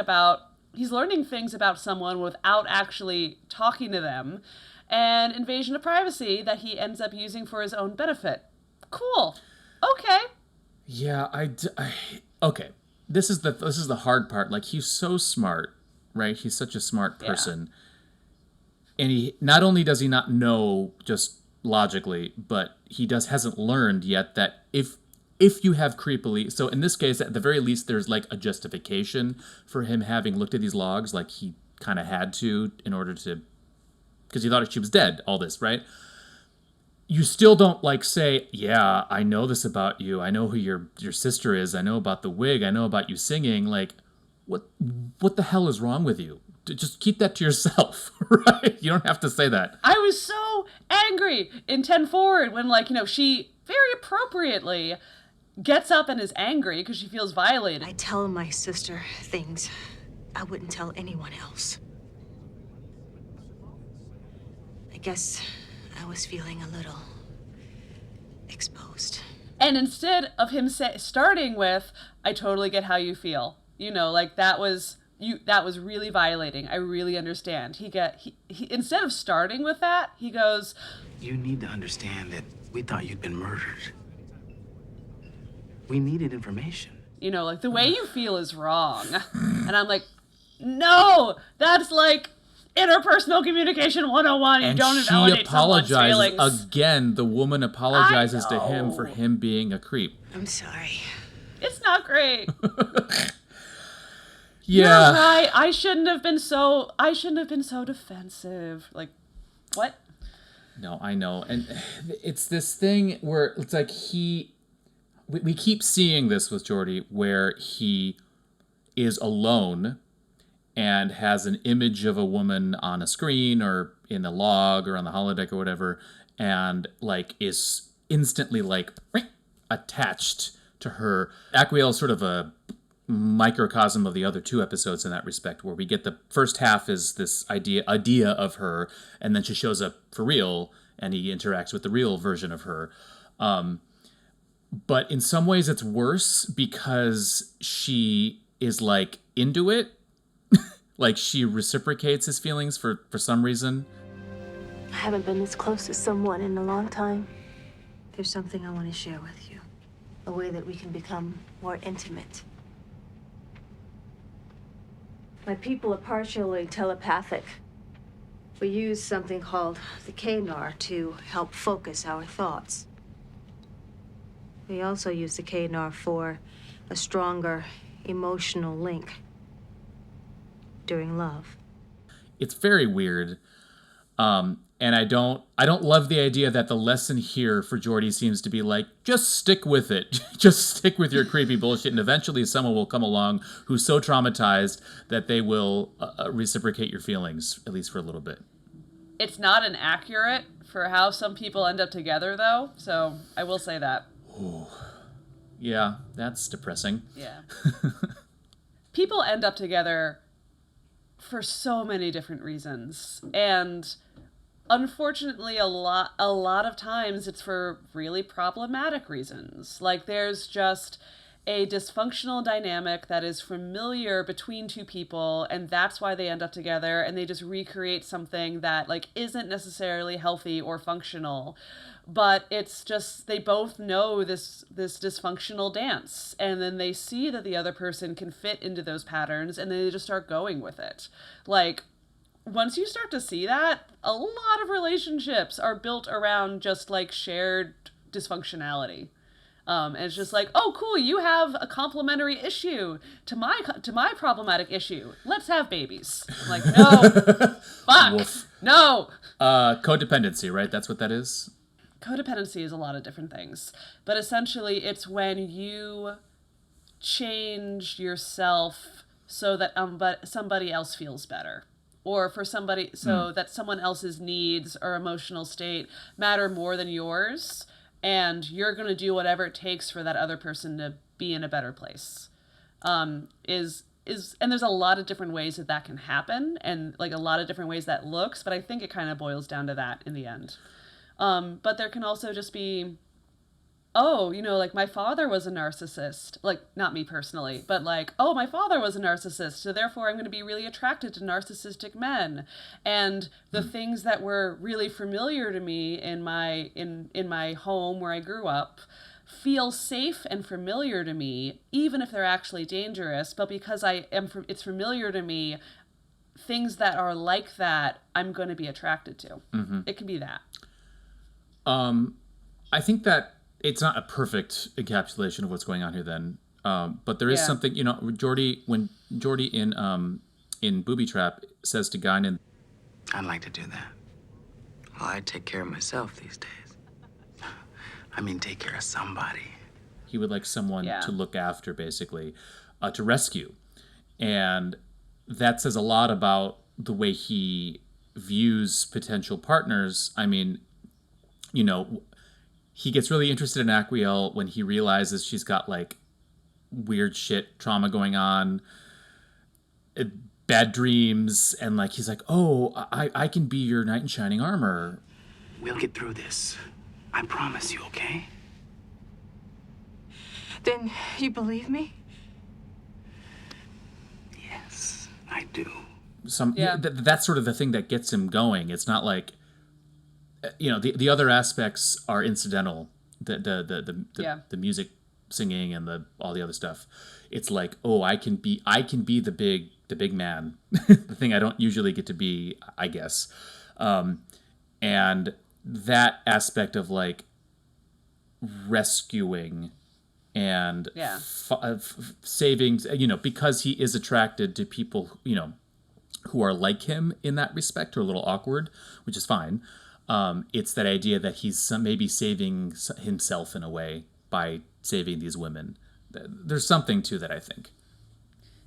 things about someone without actually talking to them. And invasion of privacy that he ends up using for his own benefit. Cool. Okay. Yeah, okay. This is the hard part. Like, he's so smart, right? He's such a smart person. Yeah. And he not only does he not know just logically, but he hasn't learned yet that if you have creepily, so in this case, at the very least, there's like a justification for him having looked at these logs, like he kind of had to in order to, because he thought she was dead, all this, right? You still don't like say, yeah, I know this about you. I know who your sister is. I know about the wig. I know about you singing. Like, what the hell is wrong with you? Just keep that to yourself, right? You don't have to say that. I was so angry in 10 Forward when, like, she very appropriately gets up and is angry because she feels violated. I tell my sister things I wouldn't tell anyone else. I guess I was feeling a little exposed. And instead of him starting with, I totally get how you feel. Like that was really violating. I really understand. He instead of starting with that, he goes, you need to understand that we thought you'd been murdered. We needed information. Like the way you feel is wrong. And I'm like, no, that's like interpersonal communication 101. And you don't invalidate someone's feelings. Again, the woman apologizes to him for him being a creep. I'm sorry. It's not great. Yeah. You're right. I shouldn't have been so defensive. Like, what? No, I know. And it's this thing where it's like we keep seeing this with Geordi where he is alone and has an image of a woman on a screen or in a log or on the holodeck or whatever, and like is instantly like attached to her. Aquiel is sort of a microcosm of the other two episodes in that respect, where we get the first half is this idea of her, and then she shows up for real and he interacts with the real version of her. But in some ways it's worse because she is like into it. Like she reciprocates his feelings for some reason. I haven't been this close to someone in a long time. There's something I want to share with you. A way that we can become more intimate. My people are partially telepathic. We use something called the KNAR to help focus our thoughts. We also use the KNAR for a stronger emotional link during love. It's very weird. And I don't love the idea that the lesson here for Geordi seems to be like, just stick with it. Just stick with your creepy bullshit, and eventually someone will come along who's so traumatized that they will reciprocate your feelings, at least for a little bit. It's not inaccurate for how some people end up together, though, so I will say that. Ooh. Yeah, that's depressing. Yeah. people end up together for so many different reasons. And unfortunately, a lot of times it's for really problematic reasons. Like there's just a dysfunctional dynamic that is familiar between two people, and that's why they end up together, and they just recreate something that like isn't necessarily healthy or functional. But it's just, they both know this dysfunctional dance, and then they see that the other person can fit into those patterns, and then they just start going with it. Like, once you start to see that, a lot of relationships are built around just like shared dysfunctionality. And it's just like, oh, cool, you have a complementary issue to my problematic issue. Let's have babies. I'm like, no, fuck, Woof. no. Codependency, right? That's what that is? Codependency is a lot of different things. But essentially, it's when you change yourself so that but somebody else feels better. Or for somebody, so that someone else's needs or emotional state matter more than yours. And you're going to do whatever it takes for that other person to be in a better place. And there's a lot of different ways that can happen, and like a lot of different ways that looks, but I think it kind of boils down to that in the end. But there can also just be, oh, you know, like my father was a narcissist, like not me personally, but like, oh, my father was a narcissist, so therefore I'm going to be really attracted to narcissistic men. And the things that were really familiar to me in my home where I grew up feel safe and familiar to me, even if they're actually dangerous. But because it's familiar to me, things that are like that, I'm going to be attracted to. Mm-hmm. It can be that. I think that it's not a perfect encapsulation of what's going on here then. But there is something, you know, when Geordi in Booby Trap says to Guinan, I'd like to do that. Well, I take care of myself these days. I mean, take care of somebody. He would like someone to look after, basically, to rescue. And that says a lot about the way he views potential partners. I mean, you know, he gets really interested in Aquiel when he realizes she's got like weird shit trauma going on, bad dreams, and like he's like, oh, I can be your knight in shining armor. We'll get through this. I promise you, okay? Then you believe me? Yes, I do. That's sort of the thing that gets him going. It's not like, you know, the other aspects are incidental. The music, singing, and all the other stuff. It's like, oh, I can be the big man, the thing I don't usually get to be, I guess. And that aspect of like rescuing and saving, you know, because he is attracted to people, you know, who are like him in that respect, or a little awkward, which is fine. It's that idea that he's maybe saving himself in a way by saving these women. There's something to that, I think.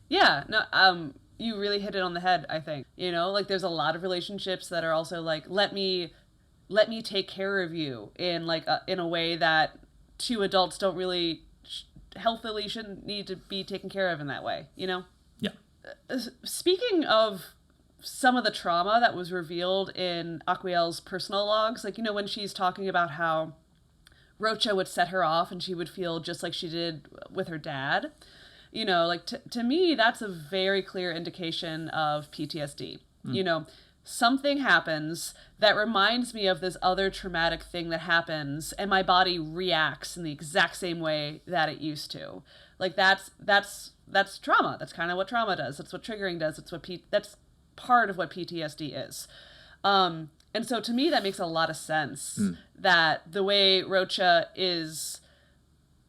Yeah, no, you really hit it on the head, I think. You know, like there's a lot of relationships that are also like, let me take care of you in like in a way that two adults don't really healthily shouldn't need to be taken care of in that way, you know? Yeah. Speaking of some of the trauma that was revealed in Aquiel's personal logs, like, you know, when she's talking about how Rocha would set her off and she would feel just like she did with her dad, you know, like to me, that's a very clear indication of PTSD. You know, something happens that reminds me of this other traumatic thing that happens, and my body reacts in the exact same way that it used to. Like that's trauma. That's kind of what trauma does. That's what triggering does. That's part of what PTSD is. And so to me, that makes a lot of sense that the way Rocha is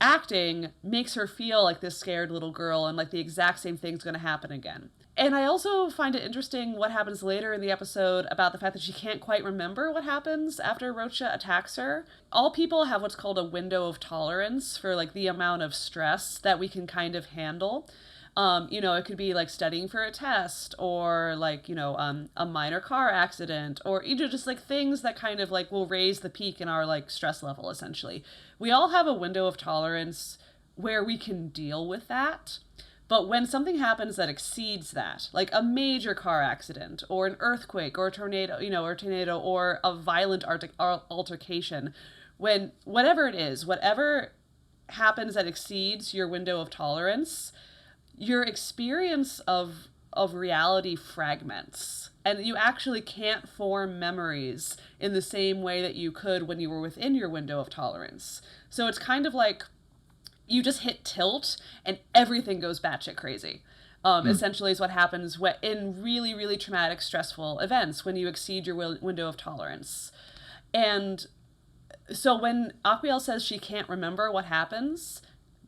acting makes her feel like this scared little girl, and like the exact same thing's going to happen again. And I also find it interesting what happens later in the episode about the fact that she can't quite remember what happens after Rocha attacks her. All people have what's called a window of tolerance for like the amount of stress that we can kind of handle. You know, it could be like studying for a test, or like, you know, a minor car accident, or, you know, just like things that kind of like will raise the peak in our like stress level, essentially. We all have a window of tolerance where we can deal with that. But when something happens that exceeds that, like a major car accident or an earthquake or a tornado, or a violent altercation, when whatever it is, whatever happens that exceeds your window of tolerance, your experience of reality fragments, and you actually can't form memories in the same way that you could when you were within your window of tolerance. So it's kind of like you just hit tilt and everything goes batshit crazy. Essentially is what happens in really, really traumatic, stressful events when you exceed your window of tolerance. And so when Aquiel says she can't remember what happens,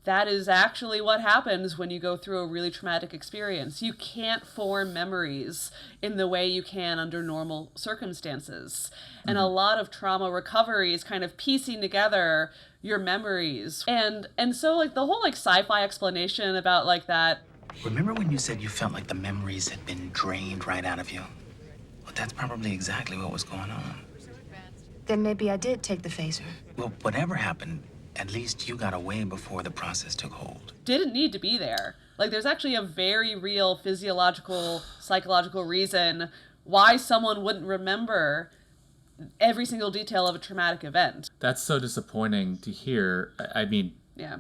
that is actually what happens when you go through a really traumatic experience. You can't form memories in the way you can under normal circumstances. And a lot of trauma recovery is kind of piecing together your memories. And so like the whole like sci-fi explanation about like that. Remember when you said you felt like the memories had been drained right out of you? Well, that's probably exactly what was going on. Then maybe I did take the phaser. Well, whatever happened, at least you got away before the process took hold. Didn't need to be there. Like, there's actually a very real physiological, psychological reason why someone wouldn't remember every single detail of a traumatic event. That's so disappointing to hear. I mean, yeah.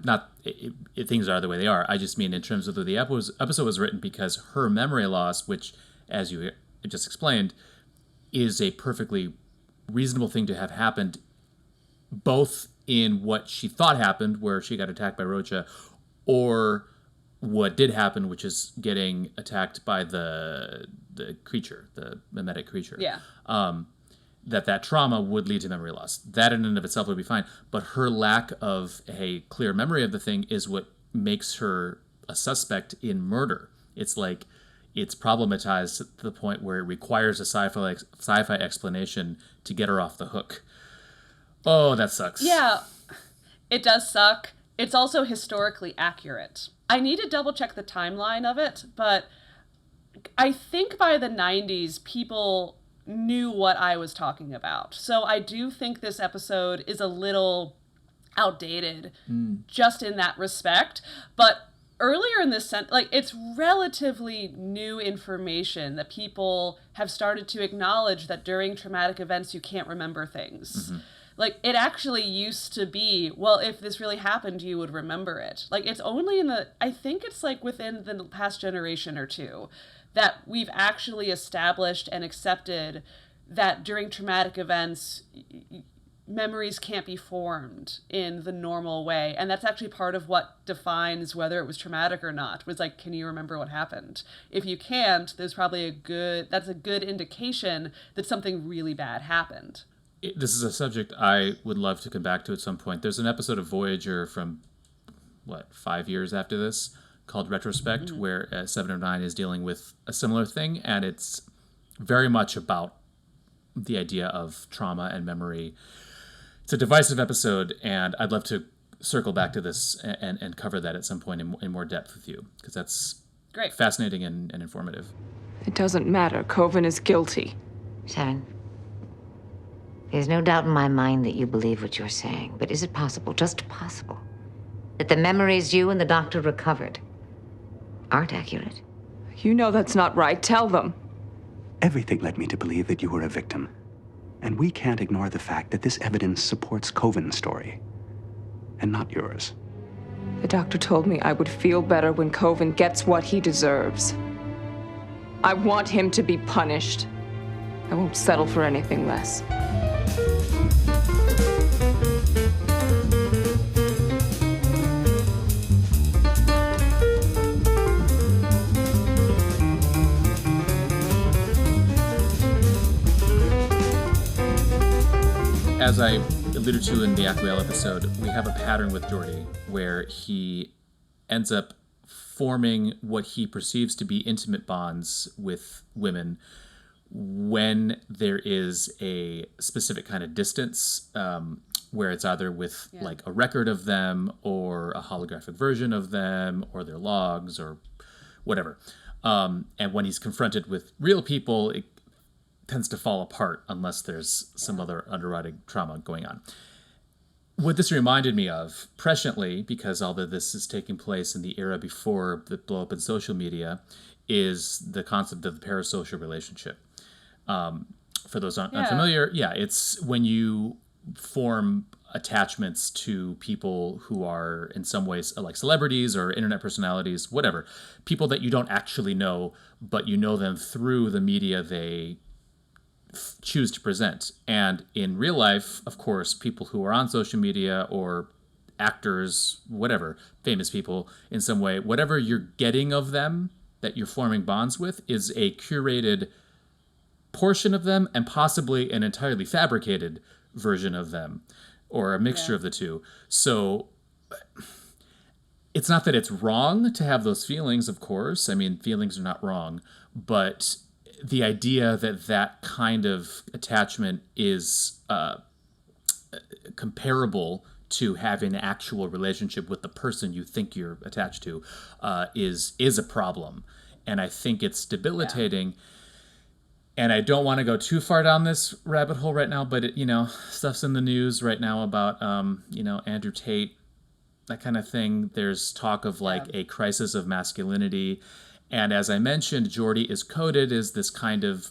Things are the way they are. I just mean in terms of the episode was written because her memory loss, which, as you just explained, is a perfectly reasonable thing to have happened, both in what she thought happened, where she got attacked by Rocha, or what did happen, which is getting attacked by the creature, the mimetic creature. Yeah. That trauma would lead to memory loss. That in and of itself would be fine. But her lack of a clear memory of the thing is what makes her a suspect in murder. It's like it's problematized to the point where it requires a sci-fi explanation to get her off the hook. Oh, that sucks. Yeah, it does suck. It's also historically accurate. I need to double check the timeline of it, but I think by the 90s, people knew what I was talking about. So I do think this episode is a little outdated just in that respect. But earlier in this it's relatively new information that people have started to acknowledge that during traumatic events, you can't remember things. Mm-hmm. Like, it actually used to be, well, if this really happened, you would remember it. Like, it's only I think it's like within the past generation or two that we've actually established and accepted that during traumatic events, memories can't be formed in the normal way. And that's actually part of what defines whether it was traumatic or not, was like, can you remember what happened? If you can't, there's probably that's a good indication that something really bad happened. This is a subject I would love to come back to at some point. There's an episode of Voyager from, 5 years after this, called Retrospect, where 7 of 9 is dealing with a similar thing, and it's very much about the idea of trauma and memory. It's a divisive episode, and I'd love to circle back to this and cover that at some point in more depth with you, because that's great, fascinating and informative. It doesn't matter. Coven is guilty. 7. There's no doubt in my mind that you believe what you're saying, but is it possible, just possible, that the memories you and the doctor recovered aren't accurate? You know that's not right. Tell them. Everything led me to believe that you were a victim. And we can't ignore the fact that this evidence supports Coven's story, and not yours. The doctor told me I would feel better when Coven gets what he deserves. I want him to be punished. I won't settle for anything less. As I alluded to in the Aquiel episode, we have a pattern with Geordi where he ends up forming what he perceives to be intimate bonds with women when there is a specific kind of distance, where it's either with like a record of them or a holographic version of them or their logs or whatever. And when he's confronted with real people, it tends to fall apart unless there's some other underwriting trauma going on. What this reminded me of, presciently, because although this is taking place in the era before the blow up in social media, is the concept of the parasocial relationship. For those unfamiliar, it's when you form attachments to people who are in some ways like celebrities or internet personalities, whatever, people that you don't actually know, but you know them through the media they choose to present. And in real life, of course, people who are on social media or actors, whatever, famous people in some way, whatever you're getting of them that you're forming bonds with is a curated portion of them and possibly an entirely fabricated version of them or a mixture of the two. So it's not that it's wrong to have those feelings, of course. I mean, feelings are not wrong, but the idea that that kind of attachment is comparable to having an actual relationship with the person you think you're attached to is a problem. And I think it's debilitating. And I don't want to go too far down this rabbit hole right now, but stuff's in the news right now about Andrew Tate, that kind of thing. There's talk of a crisis of masculinity. And as I mentioned, Geordi is coded as this kind of,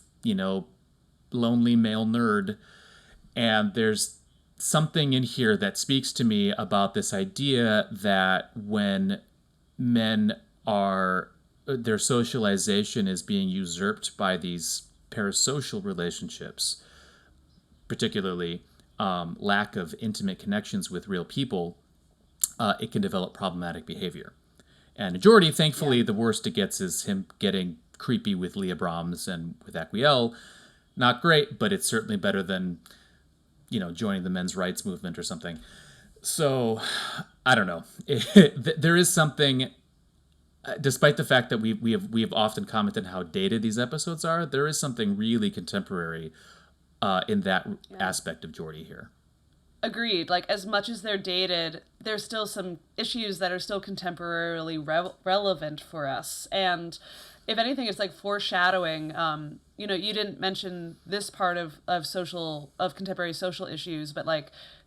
lonely male nerd. And there's something in here that speaks to me about this idea that when men their socialization is being usurped by these parasocial relationships, particularly lack of intimate connections with real people, it can develop problematic behavior. And Geordi, thankfully, the worst it gets is him getting creepy with Leah Brahms and with Aquiel. Not great, but it's certainly better than, joining the men's rights movement or something. So, I don't know. There is something, despite the fact that we have often commented how dated these episodes are, there is something really contemporary in that aspect of Geordi here. Agreed. As much as they're dated, there's still some issues that are still contemporarily relevant for us. And if anything, it's foreshadowing. You didn't mention this part of contemporary social issues, but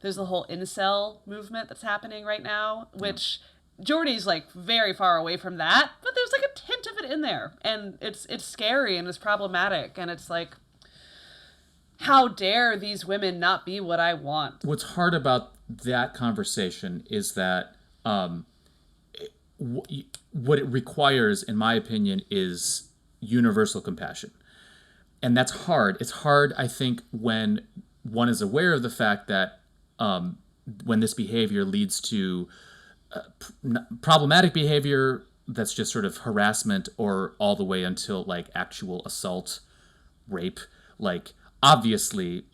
there's the whole incel movement that's happening right now, which Geordi's very far away from that, but there's a hint of it in there, and it's scary and it's problematic, and it's how dare these women not be what I want? What's hard about that conversation is that what it requires, in my opinion, is universal compassion. And that's hard. It's hard, I think, when one is aware of the fact that when this behavior leads to problematic behavior that's just sort of harassment or all the way until actual assault, rape, obviously,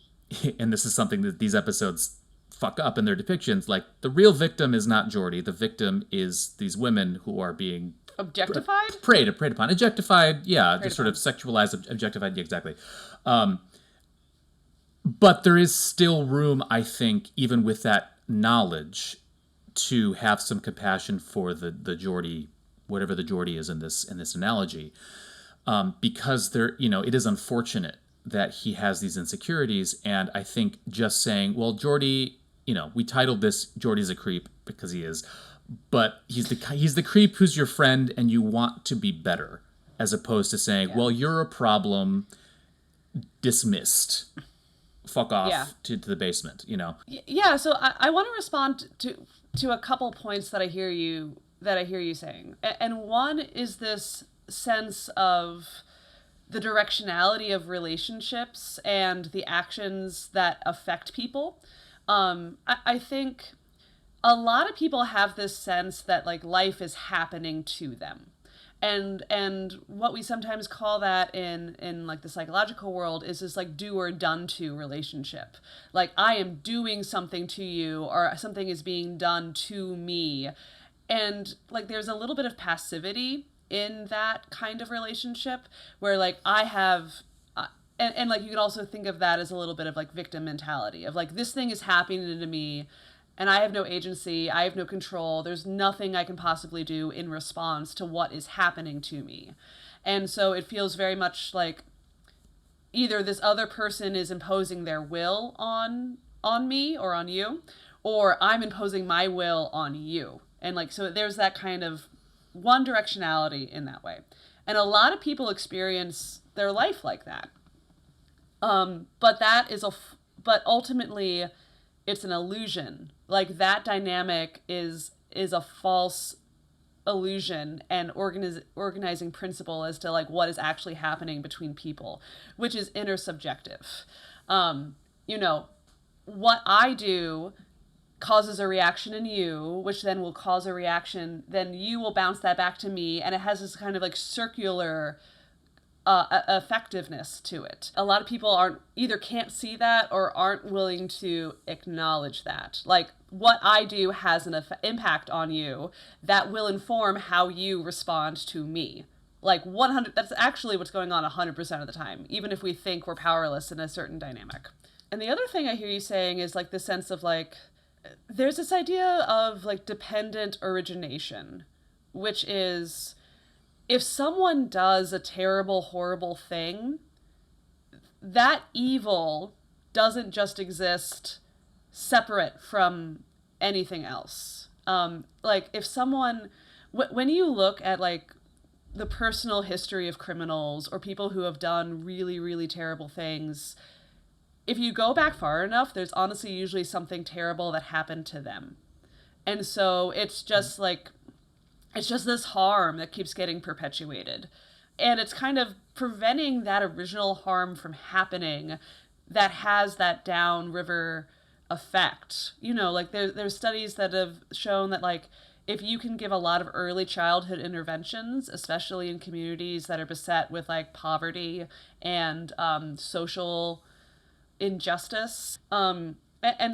and this is something that these episodes fuck up in their depictions, the real victim is not Geordi. The victim is these women who are being objectified? Preyed upon. Objectified, just sort of sexualized, objectified, exactly. But there is still room, I think, even with that knowledge, to have some compassion for the Geordi, whatever the Geordi is in this analogy. Because it is unfortunate that he has these insecurities, and I think just saying, well, Geordi, we titled this Geordi's a creep because he is, but he's the creep who's your friend and you want to be better, as opposed to saying, well, you're a problem, dismissed, fuck off to the basement, Yeah, so I want to respond to a couple points that I hear you saying, and one is this sense of the directionality of relationships and the actions that affect people. I think a lot of people have this sense that life is happening to them. And what we sometimes call that in the psychological world is this do or done to relationship. I am doing something to you, or something is being done to me. And there's a little bit of passivity in that kind of relationship where I have and you could also think of that as a little bit of victim mentality of this thing is happening to me and I have no agency, I have no control, there's nothing I can possibly do in response to what is happening to me. And so it feels very much either this other person is imposing their will on me or on you, or I'm imposing my will on you. And like, so there's that kind of one directionality in that way. And a lot of people experience their life like that. But ultimately it's an illusion. Like that dynamic is a false illusion and organizing principle as to like what is actually happening between people, which is intersubjective. You know, what I do causes a reaction in you, which then will cause a reaction, then you will bounce that back to me, and it has this kind of like circular effectiveness to it. A lot of people either can't see that or aren't willing to acknowledge that. Like, what I do has an impact on you that will inform how you respond to me. Like 100, that's actually what's going on 100% of the time, even if we think we're powerless in a certain dynamic. And the other thing I hear you saying is like the sense of like, there's this idea of like dependent origination, which is if someone does a terrible, horrible thing, that evil doesn't just exist separate from anything else. Like if someone, when you look at like the personal history of criminals or people who have done really, really terrible things, if you go back far enough, there's honestly usually something terrible that happened to them. And so it's just like, it's just this harm that keeps getting perpetuated. And it's kind of preventing that original harm from happening that has that downriver effect. You know, like there's studies that have shown that like, if you can give a lot of early childhood interventions, especially in communities that are beset with like poverty and social injustice. And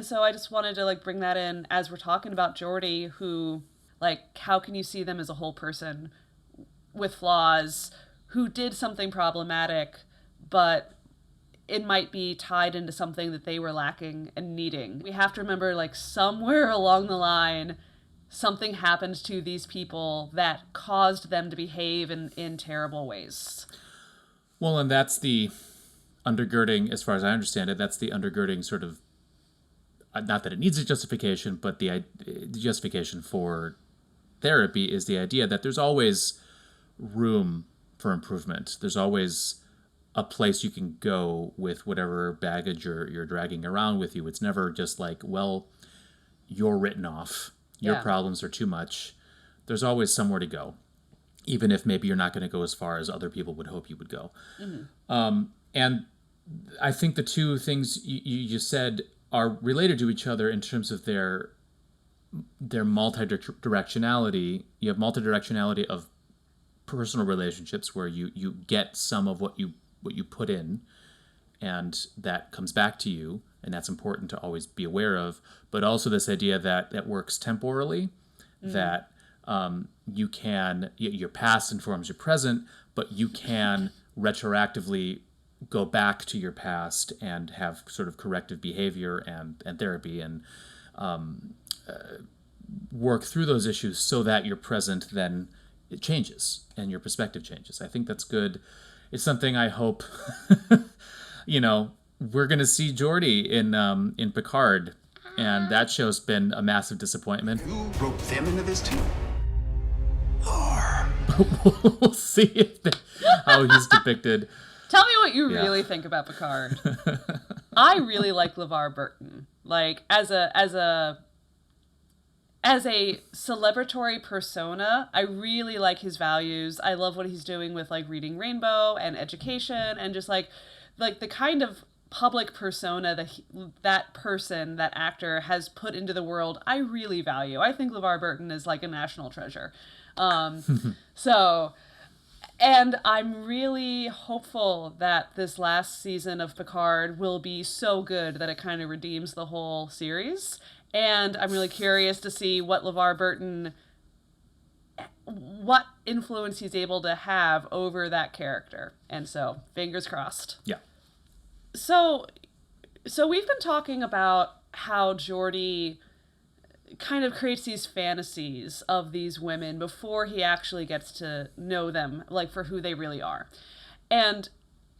so I just wanted to like bring that in as we're talking about Geordi, who like, how can you see them as a whole person with flaws who did something problematic, but it might be tied into something that they were lacking and needing. We have to remember like somewhere along the line, something happened to these people that caused them to behave in terrible ways. Well, and that's the undergirding, as far as I understand it, that's the undergirding sort of, not that it needs a justification, but the justification for therapy is the idea that there's always room for improvement. There's always a place you can go with whatever baggage you're dragging around with you. It's never just like, well, you're written off. Your problems are too much. There's always somewhere to go, even if maybe you're not going to go as far as other people would hope you would go. Mm-hmm. And I think the two things you just said are related to each other in terms of their multi-directionality. You have multi-directionality of personal relationships where you get some of what you put in, and that comes back to you, and that's important to always be aware of. But also this idea that works temporally, that you can, your past informs your present, but you can retroactively go back to your past and have sort of corrective behavior and therapy and work through those issues so that your present then it changes and your perspective changes. I think that's good. It's something I hope, we're going to see Geordi in Picard, and that show's been a massive disappointment. You broke them into this too? We'll see how he's depicted. Tell me what you really think about Picard. I really like LeVar Burton. Like as a celebratory persona, I really like his values. I love what he's doing with like Reading Rainbow and education and just like the kind of public persona that actor has put into the world. I really value. I think LeVar Burton is like a national treasure. And I'm really hopeful that this last season of Picard will be so good that it kind of redeems the whole series. And I'm really curious to see what LeVar Burton, what influence he's able to have over that character. And so, fingers crossed. Yeah. So we've been talking about how Geordi kind of creates these fantasies of these women before he actually gets to know them, like for who they really are. And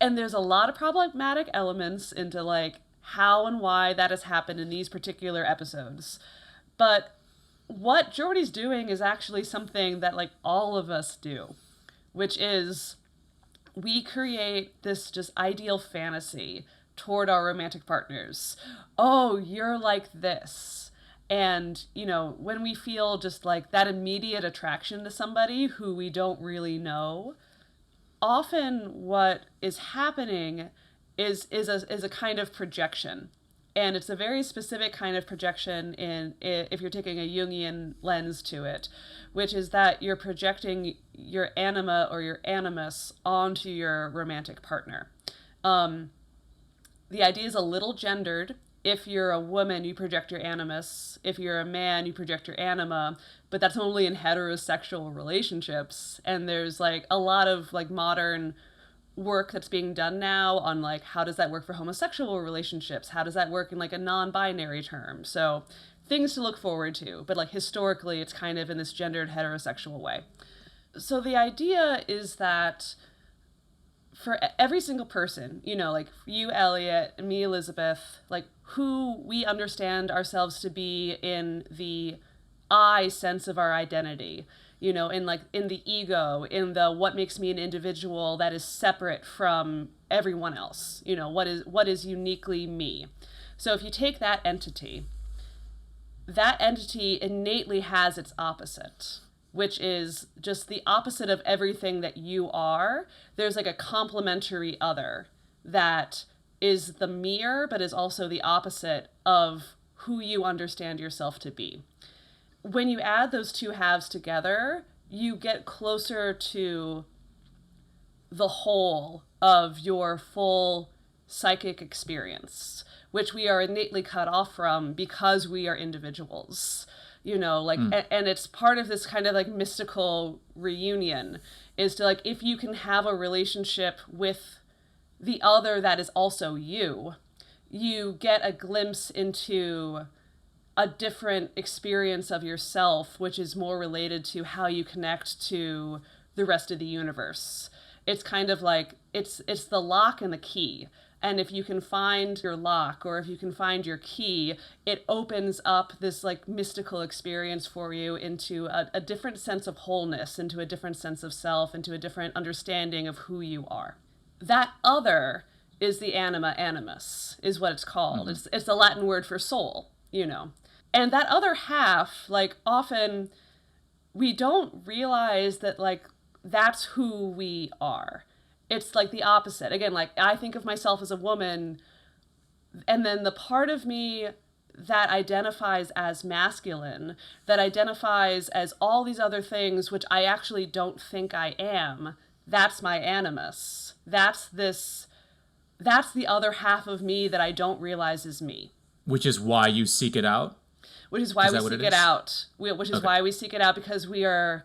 there's a lot of problematic elements into like how and why that has happened in these particular episodes. But what Geordi's doing is actually something that like all of us do, which is we create this just ideal fantasy toward our romantic partners. Oh, you're like this. And, you know, when we feel just like that immediate attraction to somebody who we don't really know, often what is happening is a kind of projection. And it's a very specific kind of projection if you're taking a Jungian lens to it, which is that you're projecting your anima or your animus onto your romantic partner. The idea is a little gendered. If you're a woman, you project your animus. If you're a man, you project your anima. But that's only in heterosexual relationships. And there's like a lot of like modern work that's being done now on like how does that work for homosexual relationships? How does that work in like a non-binary term? So things to look forward to. But like historically, it's kind of in this gendered heterosexual way. So the idea is that for every single person, you know, like you, Elliott, and me, Elizabeth, like who we understand ourselves to be in the I sense of our identity, you know, in the ego, in the what makes me an individual that is separate from everyone else, you know, what is uniquely me. So if you take that entity innately has its opposite, which is just the opposite of everything that you are. There's like a complementary other that is the mirror, but is also the opposite of who you understand yourself to be. When you add those two halves together, you get closer to the whole of your full psychic experience, which we are innately cut off from because we are individuals. You know, like, and it's part of this kind of like mystical reunion is to like, if you can have a relationship with the other that is also you, you get a glimpse into a different experience of yourself, which is more related to how you connect to the rest of the universe. It's kind of like, it's the lock and the key. And if you can find your lock or if you can find your key, it opens up this like mystical experience for you into a different sense of wholeness, into a different sense of self, into a different understanding of who you are. That other is the anima animus, is what it's called. It's the Latin word for soul, you know. And that other half, like often we don't realize that like that's who we are. It's like the opposite. Again, like I think of myself as a woman, and then the part of me that identifies as masculine, that identifies as all these other things which I actually don't think I am, that's my animus. That's the other half of me that I don't realize is me. Which is why you seek it out? Which is why we seek it out. Which is why we seek it out, because we are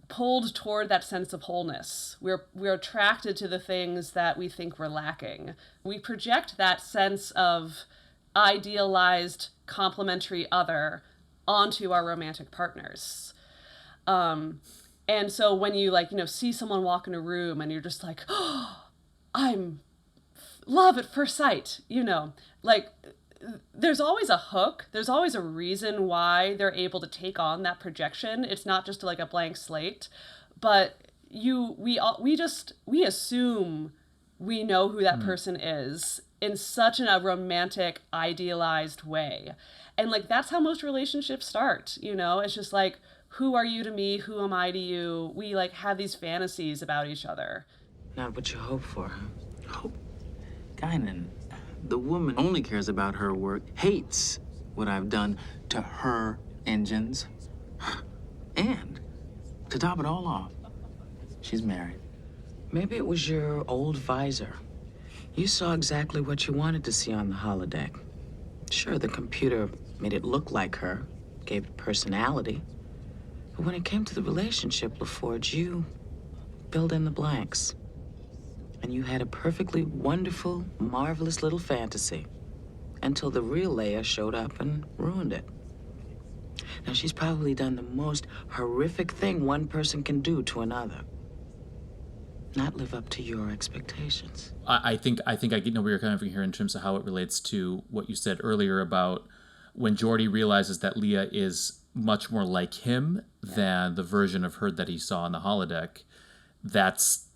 pulled toward that sense of wholeness. We're attracted to the things that we think we're lacking. We project that sense of idealized complementary other onto our romantic partners. And so when you like, you know, see someone walk in a room and you're just like, oh, I'm love at first sight, you know, like there's always a hook. There's always a reason why they're able to take on that projection. It's not just like a blank slate, but we assume we know who that person is in such a romantic, idealized way. And like, that's how most relationships start. You know, it's just like, who are you to me? Who am I to you? We like have these fantasies about each other. Not what you hope for, huh? Hope? Guinan. The woman only cares about her work, hates what I've done to her engines. And to top it all off, she's married. Maybe it was your old visor. You saw exactly what you wanted to see on the holodeck. Sure, the computer made it look like her, gave it personality. But when it came to the relationship, LaForge, you filled in the blanks. And you had a perfectly wonderful, marvelous little fantasy until the real Leia showed up and ruined it. Now, she's probably done the most horrific thing one person can do to another. not live up to your expectations. I think I get where you're coming from here in terms of how it relates to what you said earlier about when Geordi realizes that Leah is much more like him than the version of her that he saw on the holodeck. That's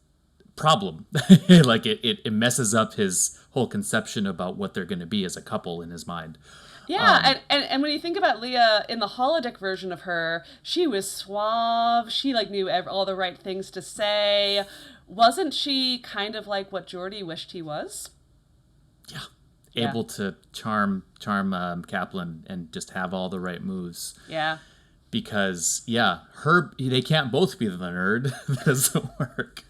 problem. Like it messes up his whole conception about what they're going to be as a couple in his mind. Yeah, and when you think about Leah in the holodeck version of her, she was suave. She like knew all the right things to say. Wasn't she kind of like what Geordi wished he was? Yeah, able to charm Kaplan and just have all the right moves. Yeah. Because they can't both be the nerd. That doesn't work.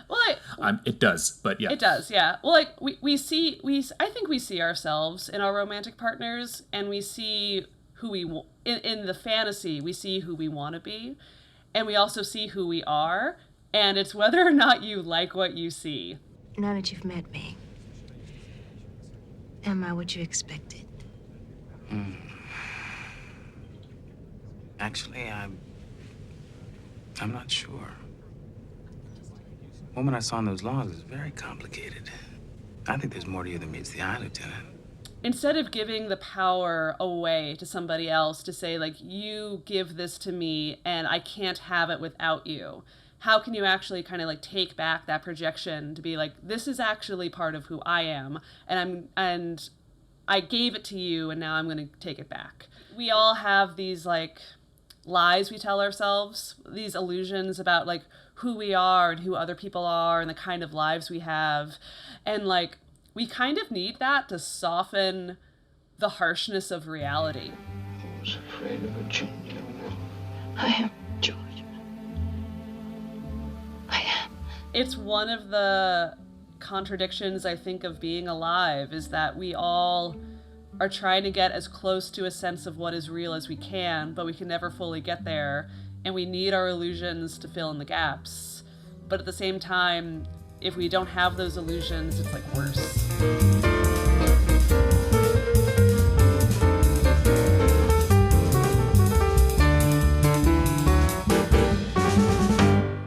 Well, it does, but yeah. It does, yeah. Well, like I think we see ourselves in our romantic partners, and we see who we in the fantasy. We see who we want to be, and we also see who we are. And it's whether or not you like what you see. Now that you've met me, am I what you expected? Actually, I'm not sure. The woman I saw in those logs is very complicated. I think there's more to you than meets the eye, Lieutenant. Instead of giving the power away to somebody else to say, like, you give this to me and I can't have it without you, how can you actually kind of like take back that projection to be like, this is actually part of who I am, and I gave it to you and now I'm going to take it back. We all have these like lies we tell ourselves, these illusions about like who we are and who other people are and the kind of lives we have. And like, we kind of need that to soften the harshness of reality. I was afraid of a junior wolf. I am George. It's one of the contradictions, I think, of being alive, is that we all are trying to get as close to a sense of what is real as we can, but we can never fully get there, and we need our illusions to fill in the gaps. But at the same time, if we don't have those illusions, it's like worse.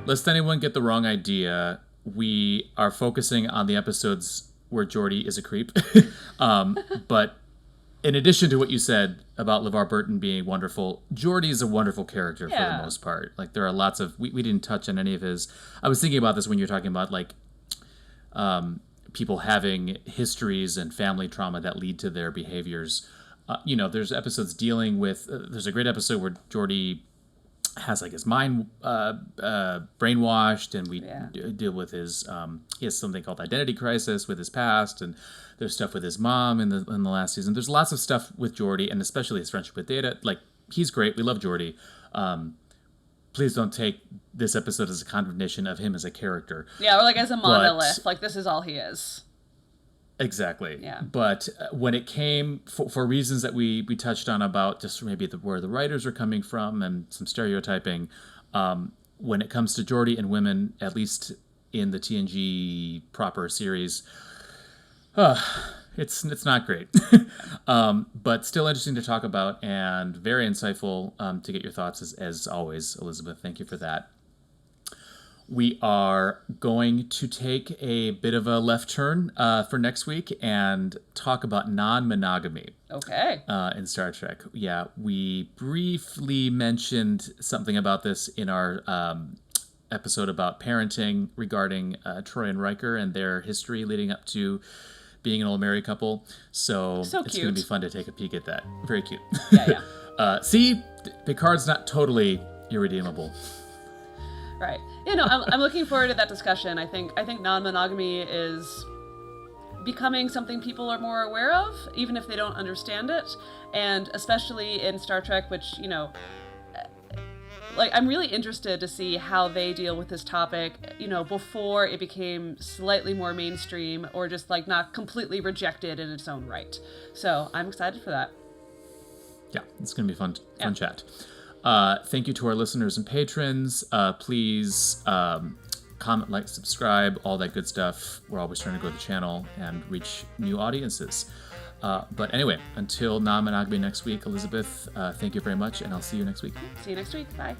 Lest anyone get the wrong idea, we are focusing on the episodes where Geordi is a creep. But in addition to what you said about LeVar Burton being wonderful, Geordi is a wonderful character for the most part. Like, there are lots of... We didn't touch on any of his... I was thinking about this when you were talking about, like, people having histories and family trauma that lead to their behaviors. There's episodes dealing with... there's a great episode where Geordi has like his mind brainwashed, and we deal with his he has something called identity crisis with his past, and there's stuff with his mom in the last season. There's lots of stuff with Geordi, and especially his friendship with Data. Like, he's great. We love Geordi. Please don't take this episode as a condemnation of him as a character. Yeah, or like as a monolith. Like, this is all he is. Exactly. Yeah. But when it came, for reasons that we touched on about just maybe where the writers are coming from and some stereotyping, when it comes to Geordi and women, at least in the TNG proper series, it's not great. But still interesting to talk about and very insightful to get your thoughts as always, Elizabeth. Thank you for that. We are going to take a bit of a left turn for next week and talk about non-monogamy. Okay. In Star Trek. Yeah, we briefly mentioned something about this in our episode about parenting regarding Troy and Riker and their history leading up to being an old married couple. So it's going to be fun to take a peek at that. Very cute. Yeah. See, Picard's not totally irredeemable. Right. I'm looking forward to that discussion. I think non-monogamy is becoming something people are more aware of, even if they don't understand it. And especially in Star Trek, which, I'm really interested to see how they deal with this topic, before it became slightly more mainstream or just not completely rejected in its own right. So I'm excited for that. Yeah, it's going to be fun chat. Thank you to our listeners and patrons. Please comment, like, subscribe, all that good stuff. We're always trying to grow the channel and reach new audiences. But anyway, until non-monogamy next week, Elizabeth, thank you very much, and I'll see you next week. See you next week. Bye.